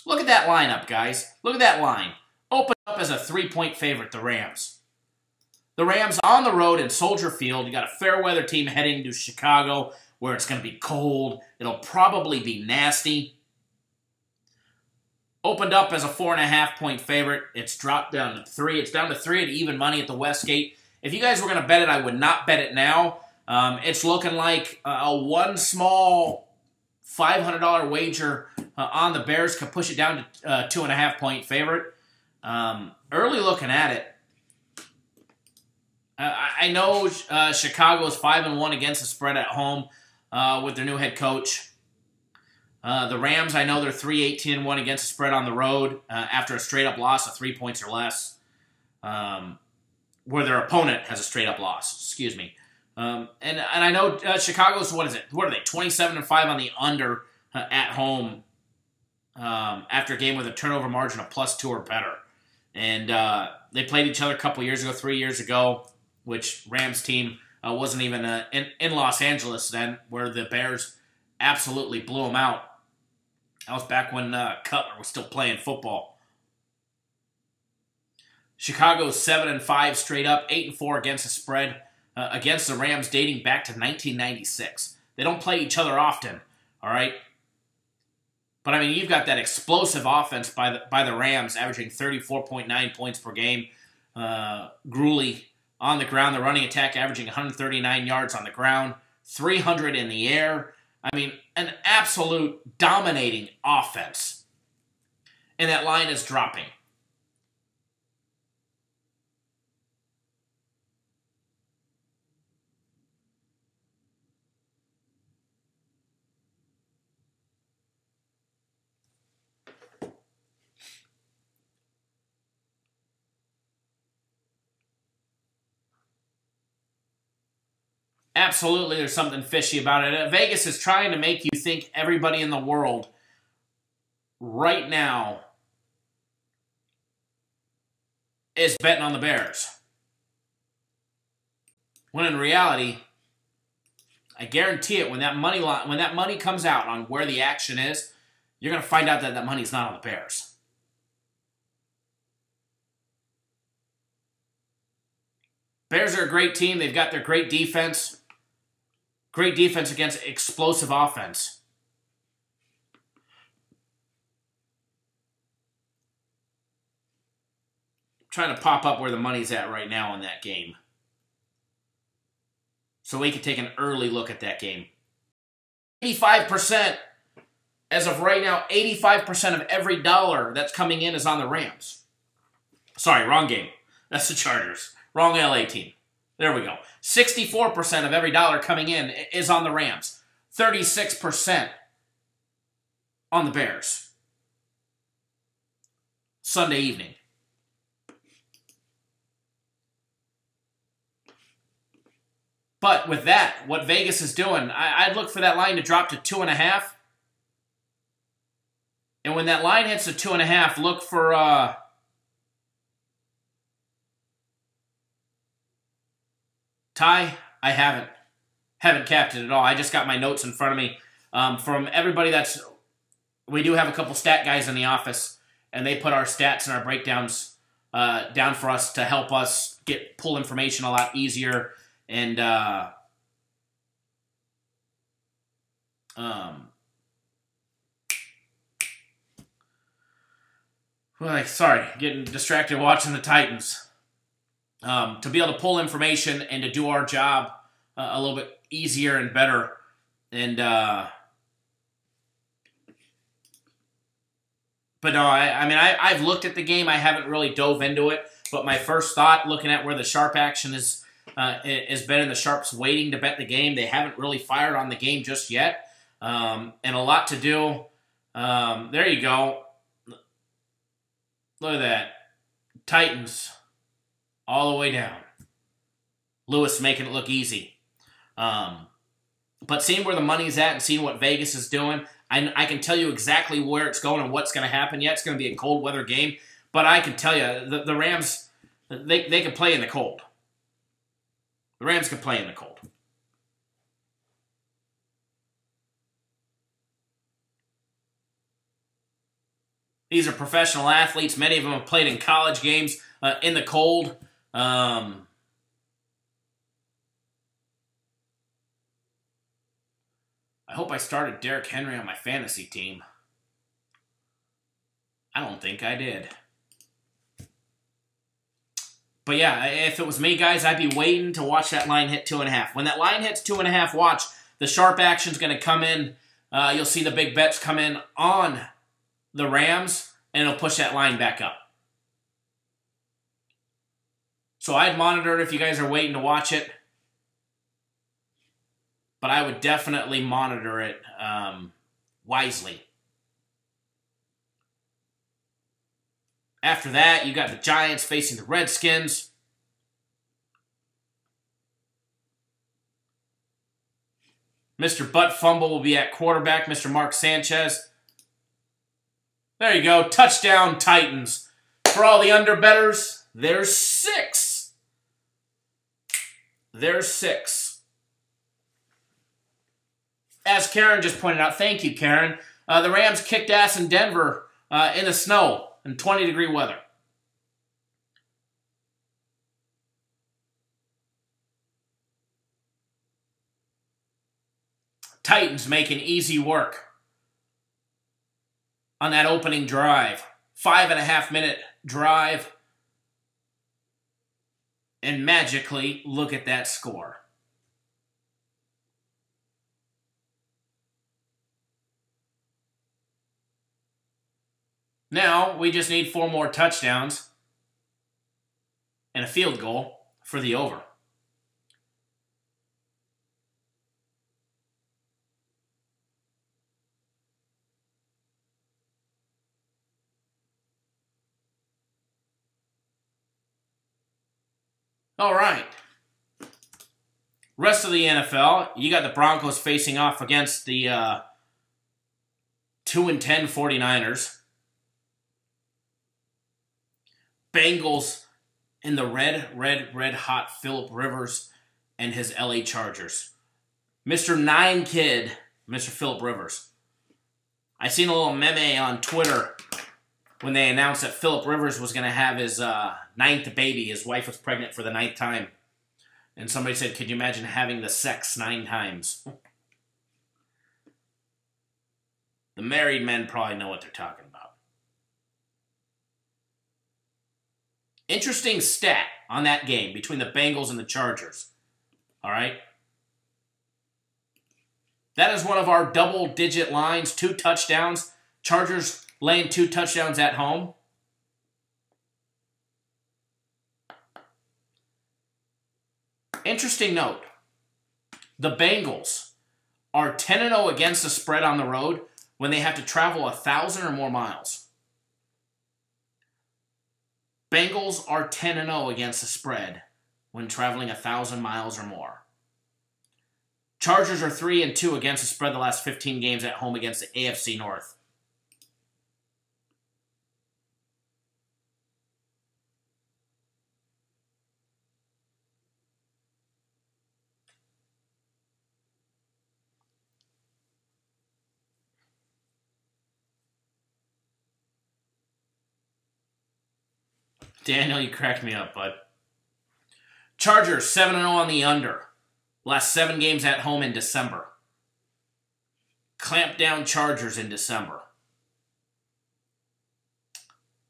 Look at that lineup, guys. Look at that line. Open up as a 3-point favorite, the Rams. The Rams on the road in Soldier Field. You got a fair weather team heading to Chicago where it's going to be cold. It'll probably be nasty. Opened up as a 4.5-point favorite. It's dropped down to 3. It's down to 3 at even money at the Westgate. If you guys were going to bet it, I would not bet it now. It's looking like a one small $500 wager on the Bears could push it down to 2.5-point favorite. Early looking at it, I know Chicago is 5-1 against the spread at home. with their new head coach. The Rams, I know they're 3-18-1 against the spread on the road after a straight-up loss of 3 points or less, where their opponent has a straight-up loss. Excuse me. And I know Chicago's, what are they, 27-5 on the under at home after a game with a turnover margin of +2 or better. And they played each other a couple years ago, 3 years ago, which Rams team wasn't even in Los Angeles then, where the Bears absolutely blew them out. That was back when Cutler was still playing football. Chicago's 7-5 straight up, 8-4 against the spread against the Rams dating back to 1996. They don't play each other often, all right? But, I mean, you've got that explosive offense by the Rams, averaging 34.9 points per game. Gruely on the ground. The running attack averaging 139 yards on the ground, 300 in the air. I mean, an absolute dominating offense. And that line is dropping. Absolutely, there's something fishy about it. Vegas is trying to make you think everybody in the world right now is betting on the Bears. When in reality, I guarantee it, when that money comes out on where the action is, you're going to find out that that money's not on the Bears. Bears are a great team. They've got their great defense. Great defense against explosive offense. I'm trying to pop up where the money's at right now in that game, so we can take an early look at that game. 85%, as of right now, 85% of every dollar that's coming in is on the Rams. Sorry, wrong game. That's the Chargers. Wrong LA team. There we go. 64% of every dollar coming in is on the Rams. 36% on the Bears. Sunday evening. But with that, what Vegas is doing, I'd look for that line to drop to 2.5. And when that line hits the 2.5, look for Ty. I haven't capped it at all. I just got my notes in front of me from everybody we do have a couple stat guys in the office, and they put our stats and our breakdowns down for us to help us pull information a lot easier. And sorry, getting distracted watching the Titans. To be able to pull information and to do our job a little bit easier and better. And but no, I've looked at the game. I haven't really dove into it. But my first thought, looking at where the sharp action is been in the sharps waiting to bet the game, they haven't really fired on the game just yet. And a lot to do. There you go. Look at that. Titans all the way down. Lewis making it look easy. But seeing where the money's at and seeing what Vegas is doing, I can tell you exactly where it's going and what's going to happen. Yeah, it's going to be a cold weather game, but I can tell you the Rams, they can play in the cold. The Rams can play in the cold. These are professional athletes. Many of them have played in college games in the cold. I hope I started Derrick Henry on my fantasy team. I don't think I did. But yeah, if it was me, guys, I'd be waiting to watch that line hit 2.5. When that line hits 2.5, watch. The sharp action's going to come in. You'll see the big bets come in on the Rams, and it'll push that line back up. So I'd monitor it if you guys are waiting to watch it. but I would definitely monitor it wisely. After that, you got the Giants facing the Redskins. Mr. Butt Fumble will be at quarterback, Mr. Mark Sanchez. There you go. Touchdown, Titans. For all the underbetters, there's 6. There's 6. As Karen just pointed out, thank you, Karen. The Rams kicked ass in Denver in the snow in 20-degree weather. Titans making easy work on that opening drive. 5.5-minute drive. And magically, look at that score. Now, we just need 4 more touchdowns and a field goal for the over. All right. Rest of the NFL, you got the Broncos facing off against the 2-10 49ers. Bengals in the red hot Phillip Rivers and his LA Chargers. Mr. 9 Kid, Mr. Phillip Rivers. I seen a little meme on Twitter when they announced that Phillip Rivers was going to have his 9th baby. His wife was pregnant for the 9th time. And somebody said, could you imagine having the sex 9 times? The married men probably know what they're talking about. Interesting stat on that game between the Bengals and the Chargers. All right? That is one of our double-digit lines, 2 touchdowns. Chargers laying 2 touchdowns at home. Interesting note. The Bengals are 10-0 against the spread on the road when they have to travel 1,000 or more miles. Bengals are 10-0 against the spread when traveling 1,000 miles or more. Chargers are 3-2 against the spread the last 15 games at home against the AFC North. Daniel, you cracked me up, bud. Chargers, 7-0 on the under. Last 7 games at home in December. Clamp down Chargers in December.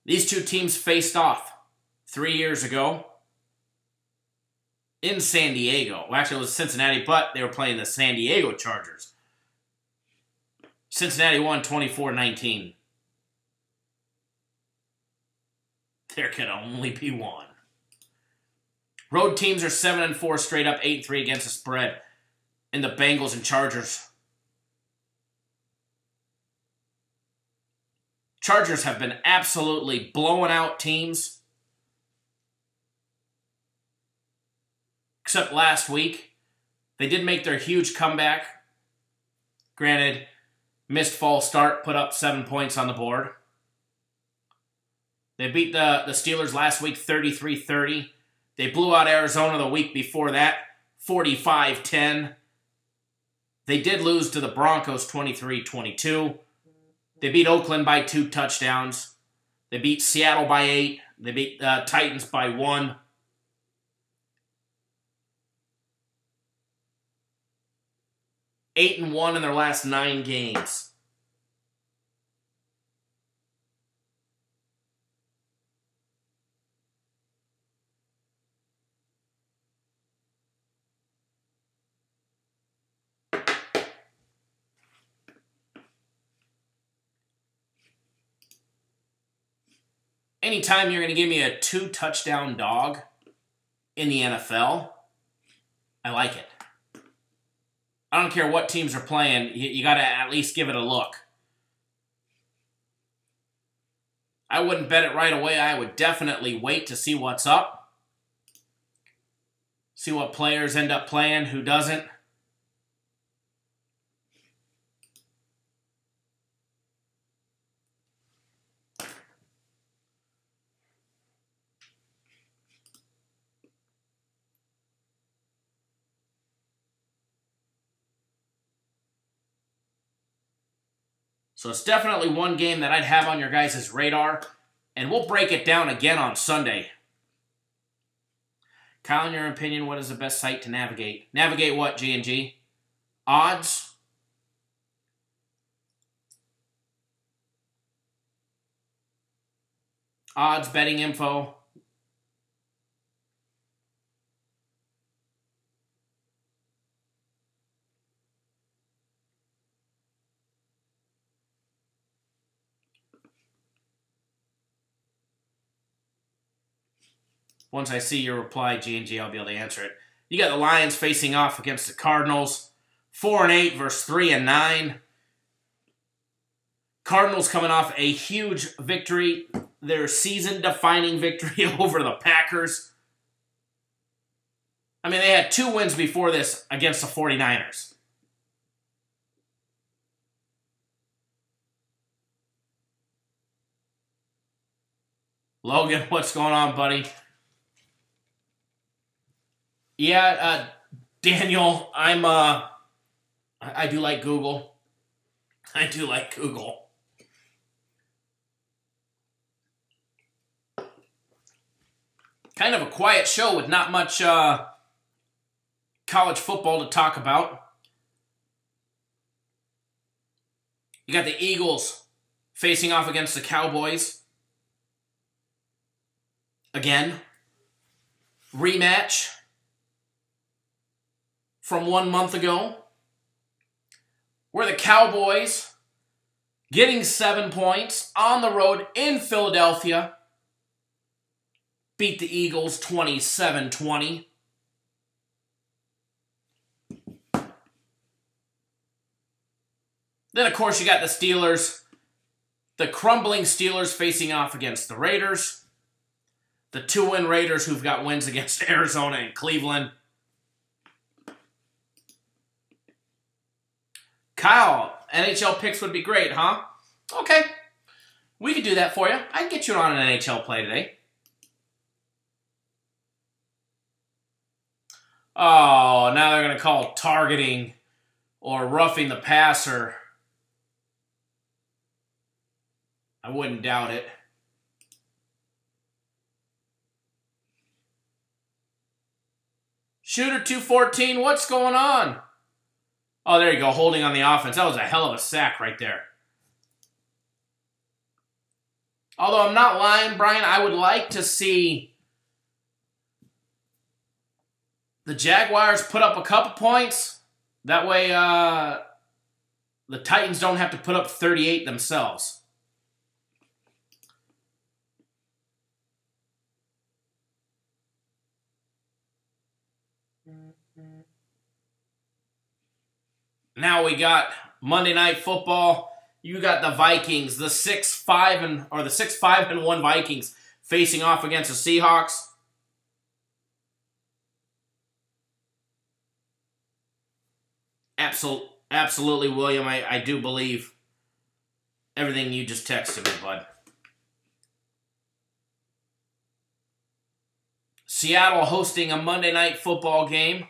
These 2 teams faced off 3 years ago in San Diego. Well, actually, it was Cincinnati, but they were playing the San Diego Chargers. Cincinnati won 24-19. There can only be one. Road teams are 7-4 straight up, 8-3 against the spread. And the Bengals and Chargers. Chargers have been absolutely blowing out teams. Except last week. They did make their huge comeback. Granted, missed false start, put up 7 points on the board. They beat the Steelers last week 33-30. They blew out Arizona the week before that, 45-10. They did lose to the Broncos 23-22. They beat Oakland by 2 touchdowns. They beat Seattle by 8. They beat Titans by 1. Eight and 1 in their last 9 games. Anytime you're going to give me a 2-touchdown dog in the NFL, I like it. I don't care what teams are playing. You got to at least give it a look. I wouldn't bet it right away. I would definitely wait to see what's up. See what players end up playing, who doesn't. So it's definitely one game that I'd have on your guys' radar, and we'll break it down again on Sunday. Kyle, in your opinion, what is the best site to navigate? Navigate what, G&G? Odds? Odds, betting info? Once I see your reply, G&G, I'll be able to answer it. You got the Lions facing off against the Cardinals. 4-8 versus 3-9. Cardinals coming off a huge victory. Their season-defining victory over the Packers. I mean, they had 2 wins before this against the 49ers. Logan, what's going on, buddy? Yeah, Daniel, I do like Google. I do like Google. Kind of a quiet show with not much college football to talk about. You got the Eagles facing off against the Cowboys. Again. Rematch from 1 month ago, where the Cowboys getting 7 points on the road in Philadelphia beat the Eagles 27-20. Then, of course, you got the Steelers, the crumbling Steelers facing off against the Raiders, the 2-win Raiders who've got wins against Arizona and Cleveland. Kyle, NHL picks would be great, huh? Okay. We could do that for you. I can get you on an NHL play today. Oh, now they're going to call targeting or roughing the passer. I wouldn't doubt it. Shooter 214, what's going on? Oh, there you go, holding on the offense. That was a hell of a sack right there. Although I'm not lying, Brian, I would like to see the Jaguars put up a couple points. That way the Titans don't have to put up 38 themselves. Now we got Monday Night Football. You got the Vikings, the 6-5-1 Vikings facing off against the Seahawks. Absolutely, William. I do believe everything you just texted me, bud. Seattle hosting a Monday Night Football game.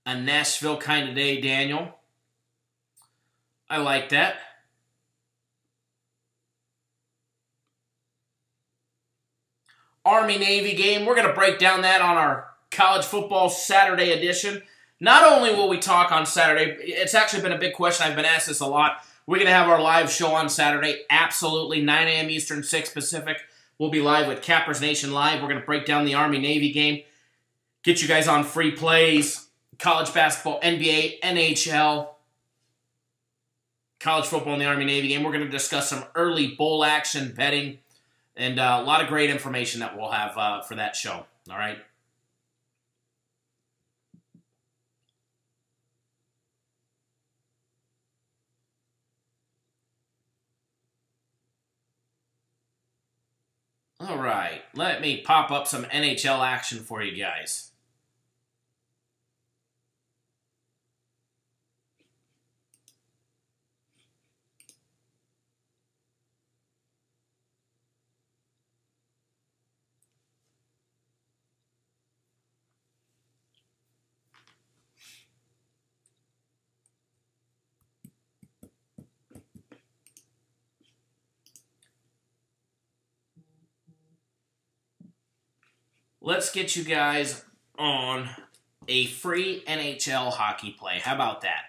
A Nashville kind of day, Daniel. I like that. Army-Navy game. We're going to break down that on our College Football Saturday edition. Not only will we talk on Saturday, it's actually been a big question. I've been asked this a lot. We're going to have our live show on Saturday. Absolutely. 9 a.m. Eastern, 6 Pacific. We'll be live with Cappers Nation Live. We're going to break down the Army-Navy game. Get you guys on free plays. College basketball, NBA, NHL. College football and the Army-Navy game. We're going to discuss some early bowl action, betting, and a lot of great information that we'll have for that show. All right? All right, let me pop up some NHL action for you guys. Let's get you guys on a free NHL hockey play. How about that?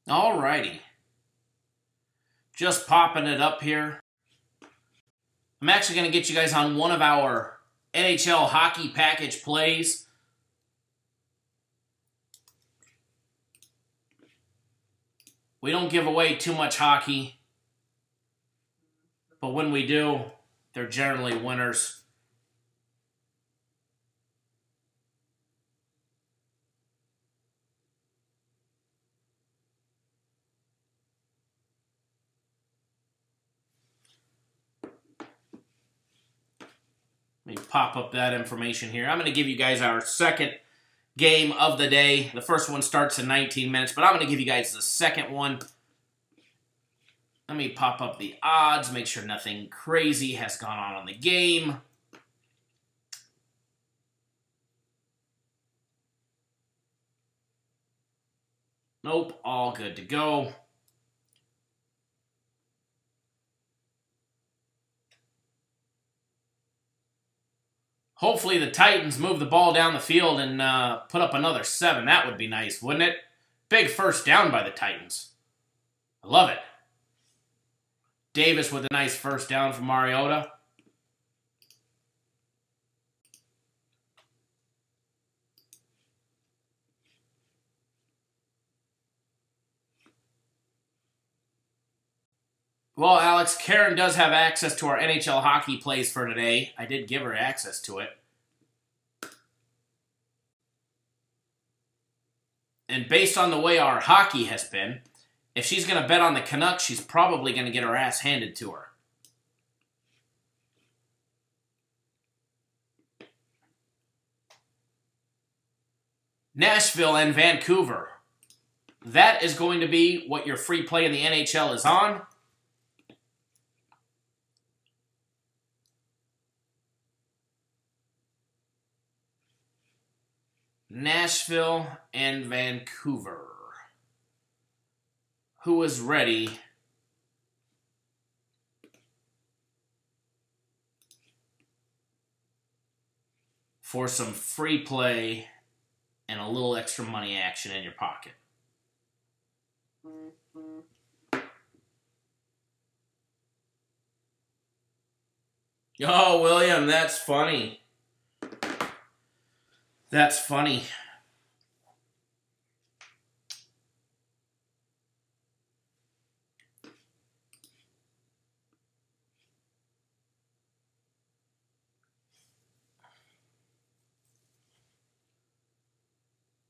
Alrighty. Just popping it up here. I'm actually going to get you guys on one of our NHL hockey package plays. We don't give away too much hockey, but when we do, they're generally winners. Let me pop up that information here. I'm going to give you guys our second game of the day. The first one starts in 19 minutes, but I'm going to give you guys the second one. Let me pop up the odds, make sure nothing crazy has gone on in the game. Nope, all good to go. Hopefully the Titans move the ball down the field and put up another 7. That would be nice, wouldn't it? Big first down by the Titans. I love it. Davis with a nice first down from Mariota. Well, Alex, Karen does have access to our NHL hockey plays for today. I did give her access to it. And based on the way our hockey has been, if she's going to bet on the Canucks, she's probably going to get her ass handed to her. Nashville and Vancouver. That is going to be what your free play in the NHL is on. Nashville and Vancouver. Who is ready for some free play and a little extra money action in your pocket? Oh, William, that's funny. That's funny.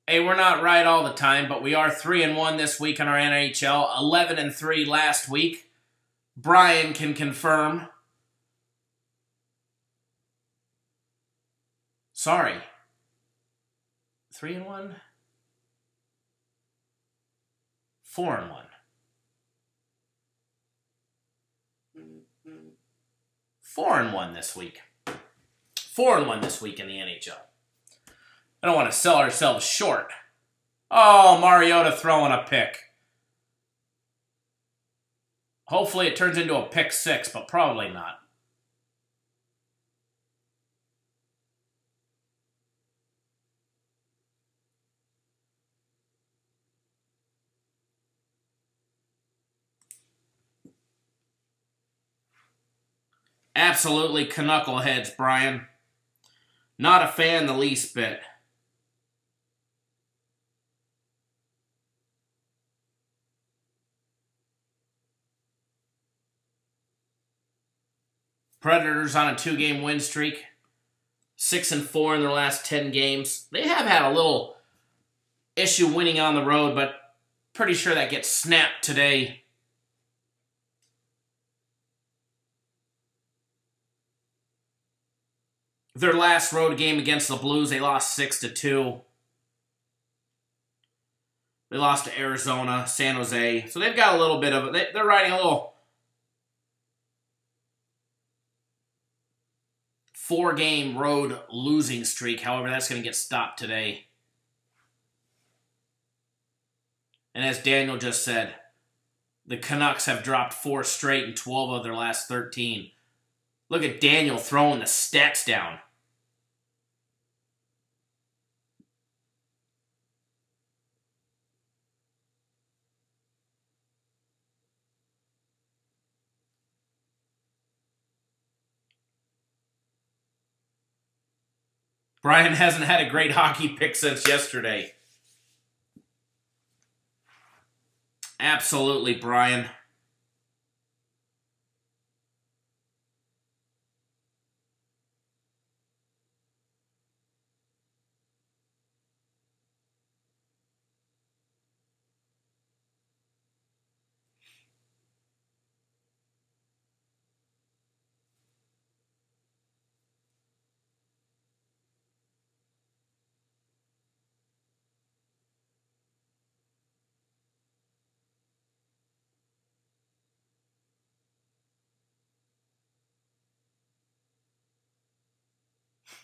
Hey, we're not right all the time, but we are 3-1 this week on our NHL, 11-3 last week. Brian can confirm. Sorry. 3-1? 4-1. 4-1 this week. 4-1 this week in the NHL. I don't want to sell ourselves short. Oh, Mariota throwing a pick. Hopefully it turns into a pick six, but probably not. Absolutely knuckleheads, Brian. Not a fan the least bit. Predators on a 2-game win streak. 6-4 in their last 10 games. They have had a little issue winning on the road, but pretty sure that gets snapped today. Their last road game against the Blues, they lost 6-2. They lost to Arizona, San Jose. So they've got a little bit of it. They're riding a little 4-game road losing streak. However, that's going to get stopped today. And as Daniel just said, the Canucks have dropped 4 straight in 12 of their last 13. Look at Daniel throwing the stats down. Brian hasn't had a great hockey pick since yesterday. Absolutely, Brian.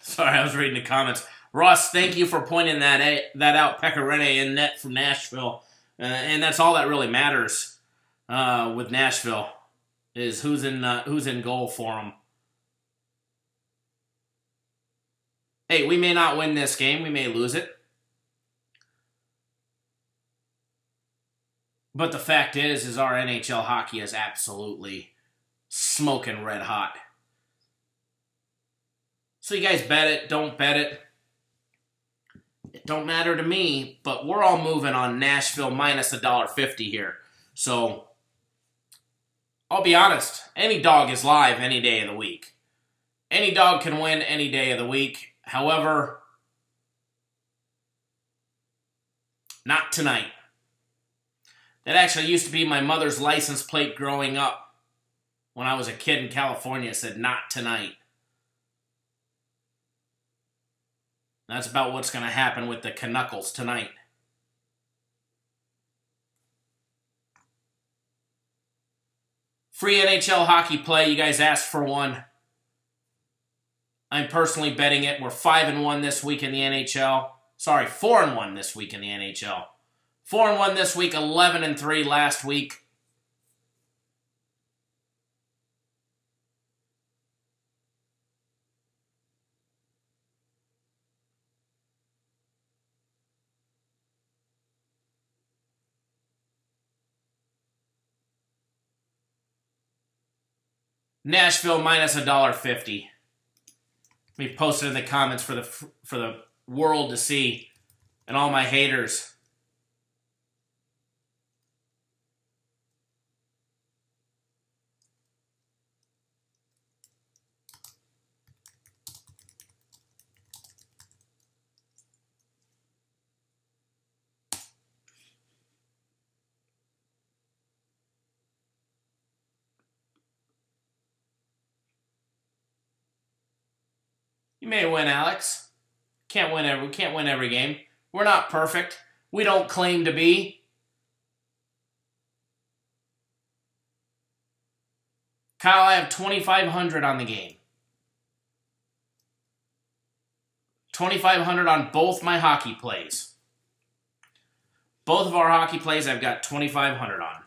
Sorry, I was reading the comments. Ross, thank you for pointing that out. Pecorine in net from Nashville. And that's all that really matters with Nashville is who's in goal for them. Hey, we may not win this game. We may lose it. But the fact is our NHL hockey is absolutely smoking red hot. So you guys bet it, don't bet it. It don't matter to me, but we're all moving on Nashville minus $1.50 here. So I'll be honest, any dog is live any day of the week. Any dog can win any day of the week. However, not tonight. That actually used to be my mother's license plate growing up. When I was a kid in California, it said, not tonight. That's about what's going to happen with the Canuckles tonight. Free NHL hockey play. You guys asked for one. I'm personally betting it. We're 5-1 this week in the NHL. Sorry, 4-1 this week in the NHL. 4-1 this week, 11-3 last week. Nashville minus $1.50. We posted in the comments for the world to see, and all my haters. You may win, Alex. We can't win every game. We're not perfect. We don't claim to be. Kyle, I have 2,500 on the game. 2,500 on both my hockey plays. Both of our hockey plays I've got 2,500 on.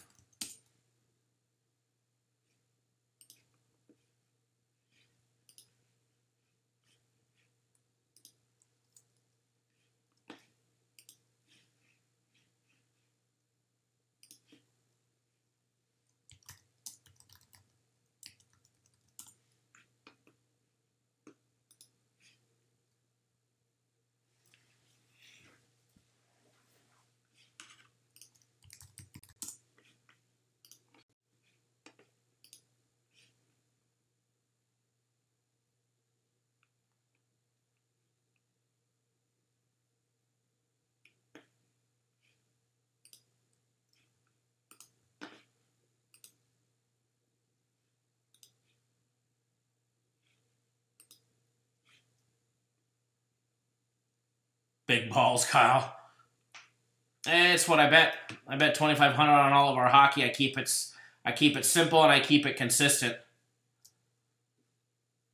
Big balls, Kyle. It's what I bet. I bet 2,500 on all of our hockey. I keep it simple and I keep it consistent.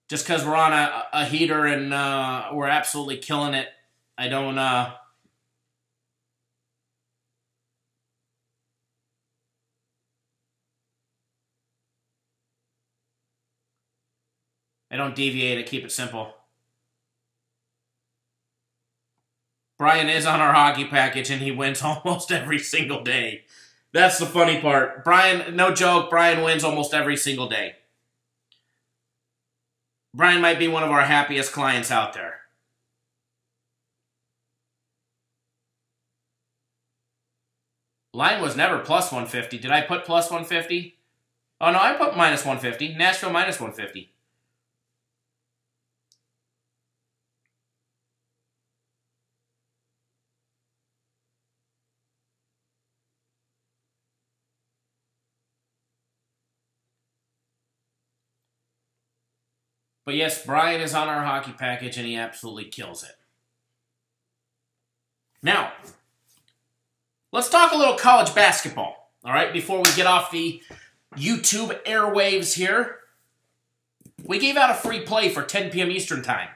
Just because we're on a heater and we're absolutely killing it, I don't deviate. I keep it simple. Brian is on our hockey package, and he wins almost every single day. That's the funny part. Brian, no joke, Brian wins almost every single day. Brian might be one of our happiest clients out there. Line was never plus 150. Did I put plus 150? Oh, no, I put minus 150. Nashville minus 150. But yes, Brian is on our hockey package, and he absolutely kills it. Now, let's talk a little college basketball, all right, before we get off the YouTube airwaves here. We gave out a free play for 10 p.m. Eastern Time.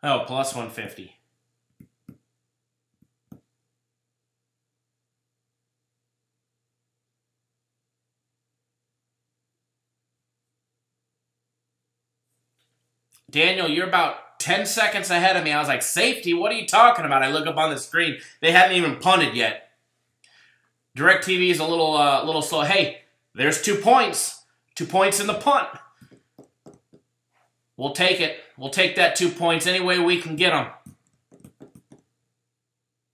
Oh, plus 150. Daniel, you're about 10 seconds ahead of me. I was like, safety? What are you talking about? I look up on the screen. They hadn't even punted yet. DirecTV is a little slow. Hey, there's 2 points. 2 points in the punt. We'll take it. We'll take that 2 points any way we can get them.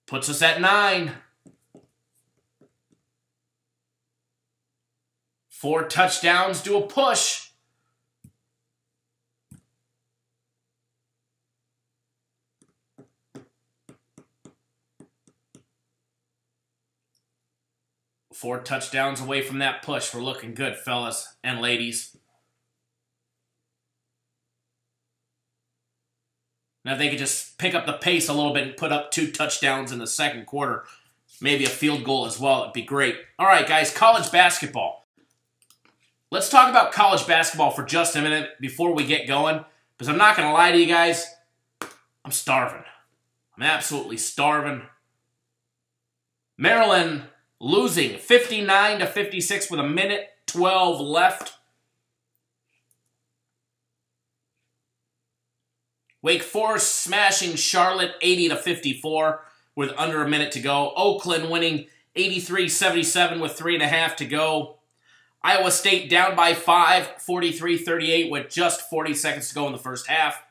Puts us at 9. 4 touchdowns to a push. Four touchdowns away from that push. We're looking good, fellas and ladies. Now, if they could just pick up the pace a little bit and put up 2 touchdowns in the second quarter, maybe a field goal as well, it'd be great. All right, guys, college basketball. Let's talk about college basketball for just a minute before we get going, because I'm not going to lie to you guys, I'm starving. I'm absolutely starving. Maryland losing 59-56 with 1:12 left. Wake Forest smashing Charlotte 80-54 with under a minute to go. Oakland winning 83-77 with 3.5 to go. Iowa State down by 5, 43-38 with just 40 seconds to go in the first half.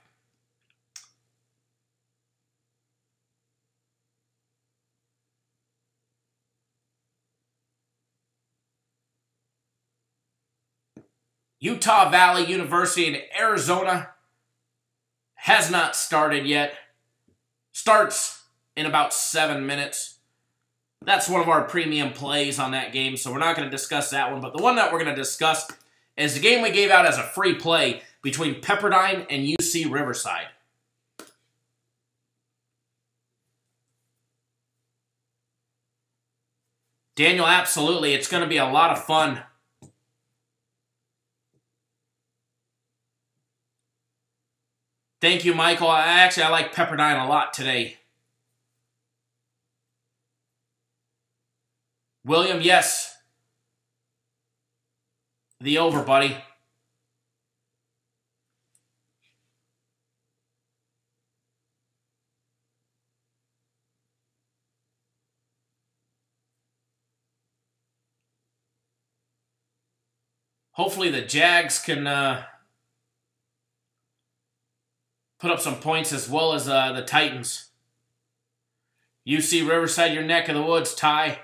Utah Valley University in Arizona has not started yet. Starts in about 7 minutes. That's one of our premium plays on that game, so we're not going to discuss that one. But the one that we're going to discuss is the game we gave out as a free play between Pepperdine and UC Riverside. Daniel, absolutely. It's going to be a lot of fun. Thank you, Michael. I like Pepperdine a lot today. William, yes. The over, buddy. Hopefully the Jags can put up some points as well as the Titans. UC Riverside, your neck of the woods, Ty.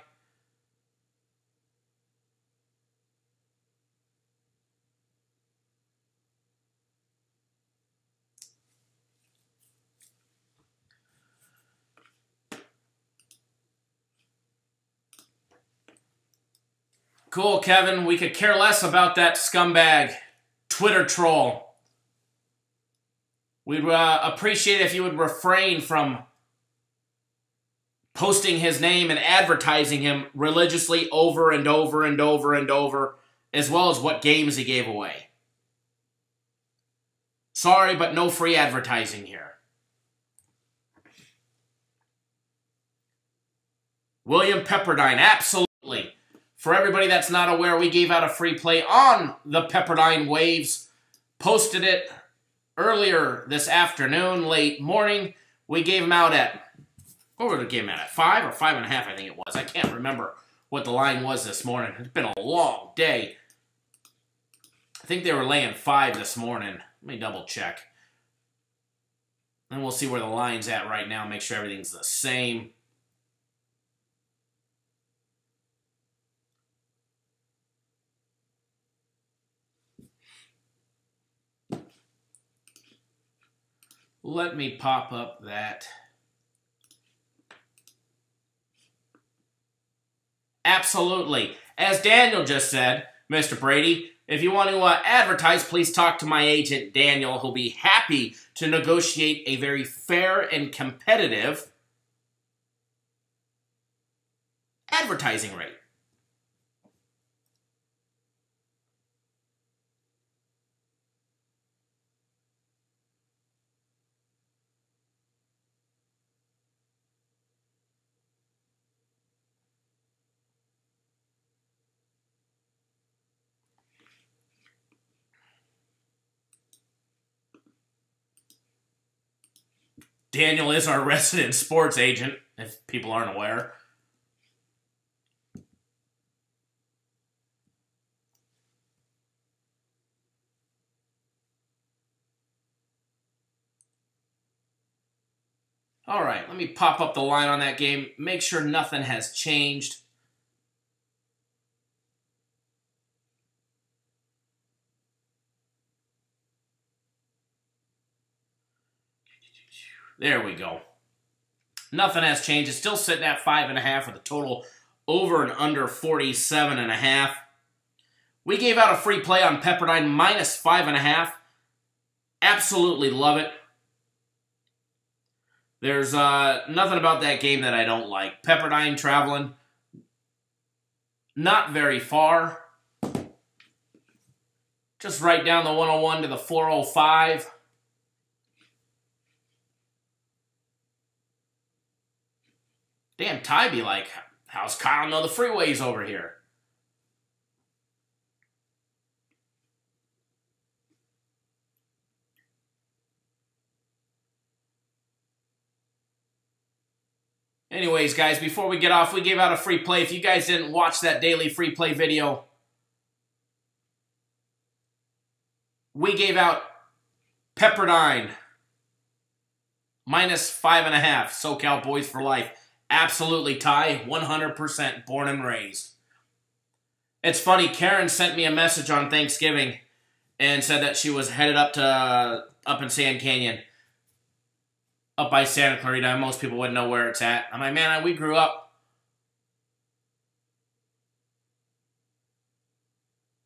Cool, Kevin. We could care less about that scumbag Twitter troll. We'd appreciate if you would refrain from posting his name and advertising him religiously over and over and over and over, as well as what games he gave away. Sorry, but no free advertising here. William Pepperdine, absolutely. For everybody that's not aware, we gave out a free play on the Pepperdine Waves. Posted it earlier this afternoon, late morning. We gave them out at, what were the game at 5 or 5.5, I think it was. I can't remember what the line was this morning. It's been a long day. I think they were laying 5 this morning. Let me double check. And we'll see where the line's at right now. Make sure everything's the same. Let me pop up that. Absolutely. As Daniel just said, Mr. Brady, if you want to advertise, please talk to my agent, Daniel. He'll be happy to negotiate a very fair and competitive advertising rate. Daniel is our resident sports agent, if people aren't aware. All right, let me pop up the line on that game. Make sure nothing has changed. There we go. Nothing has changed. It's still sitting at 5.5 with a total over and under 47.5. We gave out a free play on Pepperdine minus 5.5. Absolutely love it. There's nothing about that game that I don't like. Pepperdine traveling not very far. Just right down the 101 to the 405. Damn, Ty be like, how's Kyle know the freeways over here? Anyways, guys, before we get off, we gave out a free play. If you guys didn't watch that daily free play video, we gave out Pepperdine minus 5.5. SoCal Boys for Life. Absolutely, Ty. 100% born and raised. It's funny, Karen sent me a message on Thanksgiving and said that she was headed up in Sand Canyon, up by Santa Clarita. Most people wouldn't know where it's at. I'm like, man, we grew up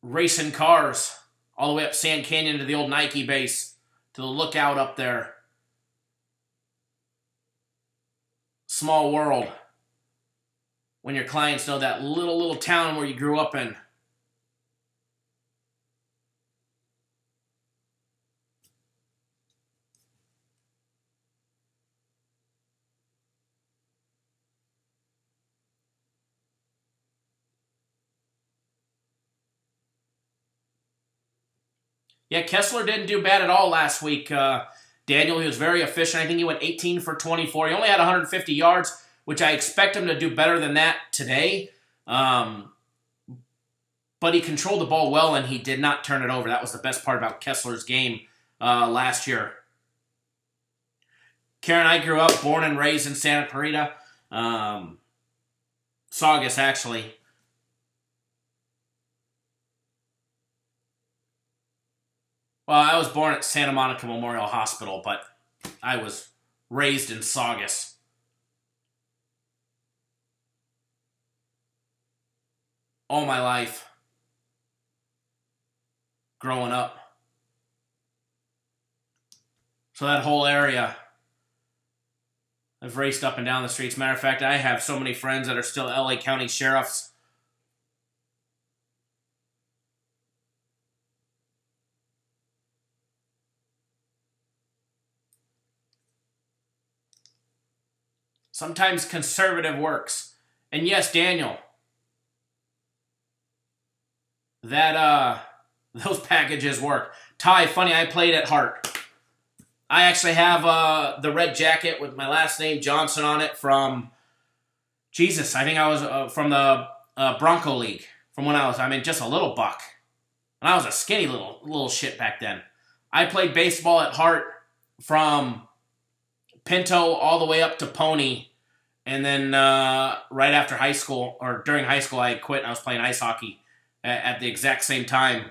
racing cars all the way up Sand Canyon to the old Nike base, to the lookout up there. Small world when your clients know that little town where you grew up in. Yeah, Kessler didn't do bad at all last week. Daniel, he was very efficient. I think he went 18 for 24. He only had 150 yards, which I expect him to do better than that today. But he controlled the ball well, and he did not turn it over. That was the best part about Kessler's game last year. Karen, I grew up, born and raised in Santa Clarita. Saugus, actually. Well, I was born at Santa Monica Memorial Hospital, but I was raised in Saugus. All my life. Growing up. So that whole area, I've raced up and down the streets. Matter of fact, I have so many friends that are still LA County sheriffs. Sometimes conservative works. And yes, Daniel, that those packages work. Ty, funny, I played at Hart. I actually have the red jacket with my last name Johnson on it from, Jesus, I think I was from the Bronco League. From when I was, just a little buck. And I was a skinny little shit back then. I played baseball at Hart from Pinto all the way up to Pony. And then right after high school, or during high school, I quit and I was playing ice hockey at the exact same time.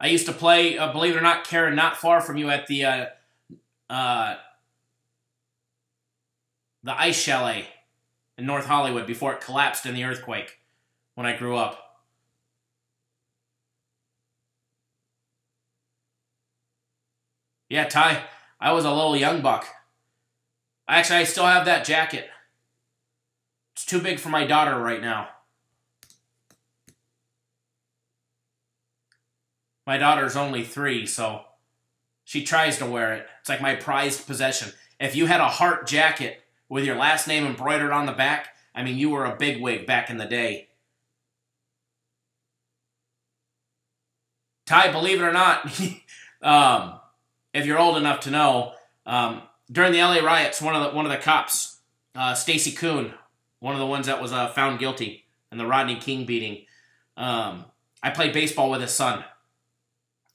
I used to play, believe it or not, Karen, not far from you at the Ice Chalet in North Hollywood before it collapsed in the earthquake when I grew up. Yeah, Ty, I was a little young buck. Actually, I still have that jacket. It's too big for my daughter right now. My daughter's only 3, so she tries to wear it. It's like my prized possession. If you had a Hart jacket with your last name embroidered on the back, you were a bigwig back in the day. Ty, believe it or not, if you're old enough to know, during the LA riots, one of the cops, Stacy Kuhn, one of the ones that was found guilty in the Rodney King beating, I played baseball with his son.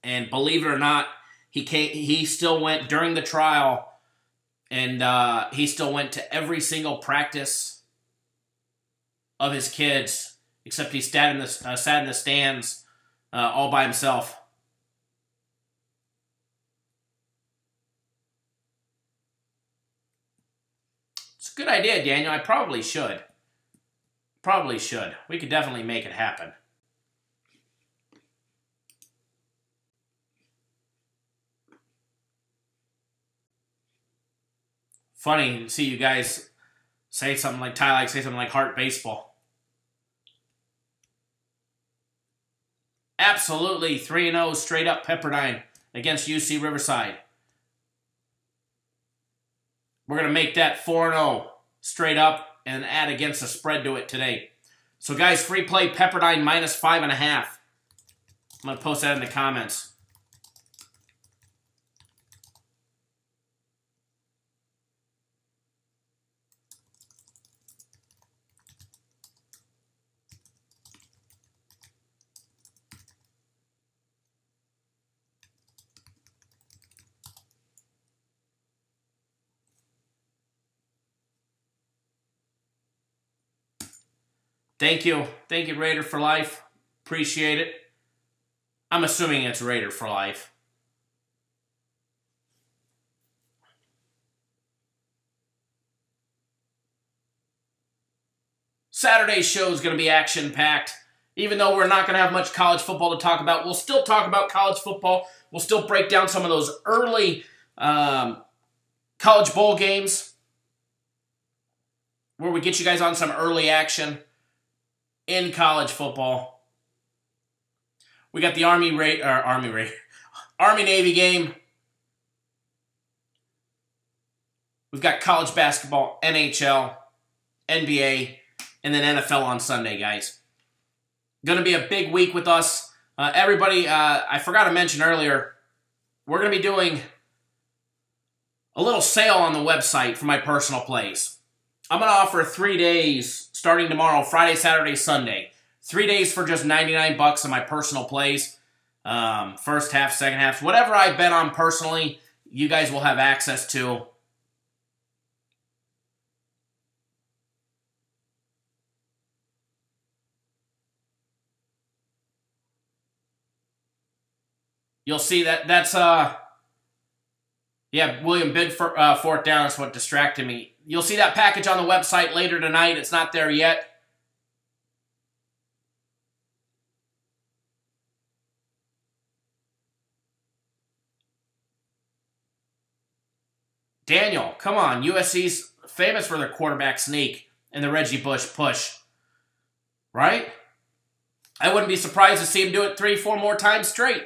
And believe it or not, he still went during the trial, and he still went to every single practice of his kids, except he sat in the stands all by himself. It's a good idea, Daniel. I probably should. We could definitely make it happen. Funny to see you guys say something like Ty, say something like Hart baseball. Absolutely 3-0 straight up Pepperdine against UC Riverside. We're going to make that 4-0 straight up and add against the spread to it today. So guys, free play Pepperdine minus 5.5. I'm going to post that in the comments. Thank you, Raider for life. Appreciate it. I'm assuming it's Raider for life. Saturday's show is going to be action-packed. Even though we're not going to have much college football to talk about, we'll still talk about college football. We'll still break down some of those early college bowl games where we get you guys on some early action in college football. We got the Army-Navy game. We've got college basketball, NHL, NBA, and then NFL on Sunday, guys. Going to be a big week with us. Everybody, I forgot to mention earlier, we're going to be doing a little sale on the website for my personal plays. I'm going to offer 3 days starting tomorrow, Friday, Saturday, Sunday. 3 days for just $99 on my personal plays. First half, second half, whatever I bet on personally, you guys will have access to. You'll see that's William bid for fourth down is what distracted me. You'll see that package on the website later tonight. It's not there yet. Daniel, come on. USC's famous for their quarterback sneak and the Reggie Bush push. Right? I wouldn't be surprised to see him do it 3-4 more times straight.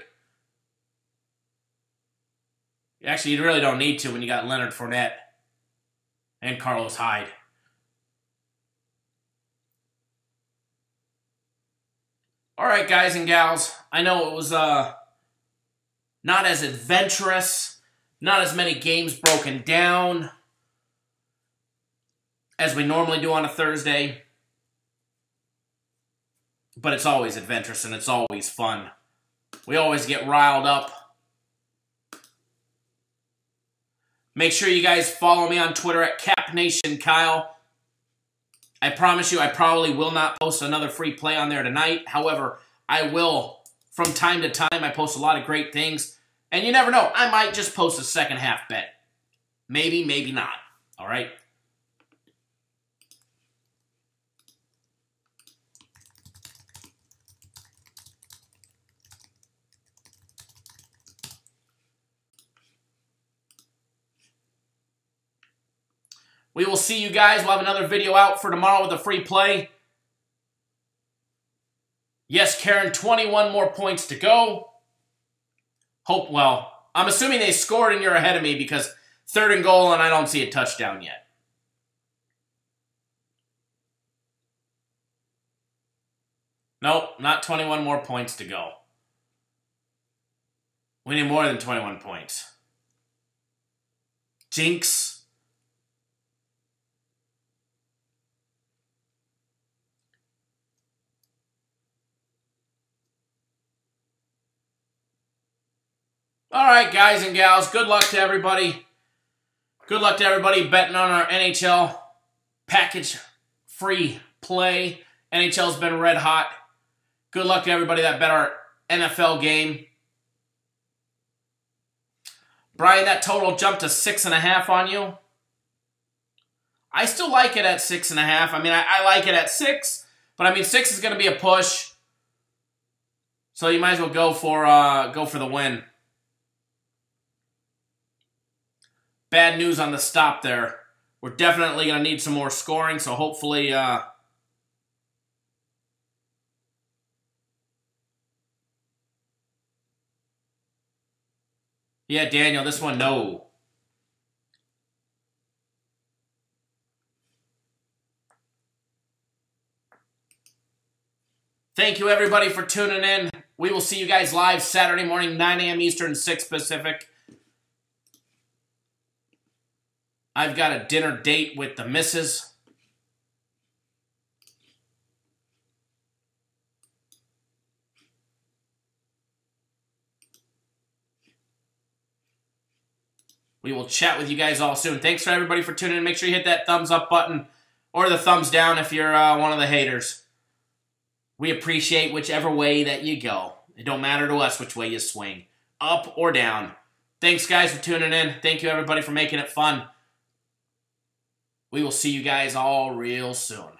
Actually, you really don't need to when you got Leonard Fournette and Carlos Hyde. All right, guys and gals. I know it was not as adventurous, not as many games broken down as we normally do on a Thursday. But it's always adventurous and it's always fun. We always get riled up. Make sure you guys follow me on Twitter at CapNationKyle. I promise you I probably will not post another free play on there tonight. However, I will from time to time. I post a lot of great things. And you never know. I might just post a second half bet. Maybe, maybe not. All right? We will see you guys. We'll have another video out for tomorrow with a free play. Yes, Karen, 21 more points to go. Well, I'm assuming they scored and you're ahead of me because 3rd and goal and I don't see a touchdown yet. Nope, not 21 more points to go. We need more than 21 points. Jinx. All right, guys and gals, good luck to everybody. Good luck to everybody betting on our NHL package free play. NHL's been red hot. Good luck to everybody that bet our NFL game. Brian, that total jumped to 6.5 on you. I still like it at 6.5. I mean, I like it at 6, but I mean 6 is going to be a push. So you might as well go for the win. Bad news on the stop there. We're definitely going to need some more scoring, so hopefully... Yeah, Daniel, this one, no. Thank you, everybody, for tuning in. We will see you guys live Saturday morning, 9 a.m. Eastern, 6 Pacific. I've got a dinner date with the missus. We will chat with you guys all soon. Thanks for everybody for tuning in. Make sure you hit that thumbs up button or the thumbs down if you're one of the haters. We appreciate whichever way that you go. It don't matter to us which way you swing, up or down. Thanks, guys, for tuning in. Thank you, everybody, for making it fun. We will see you guys all real soon.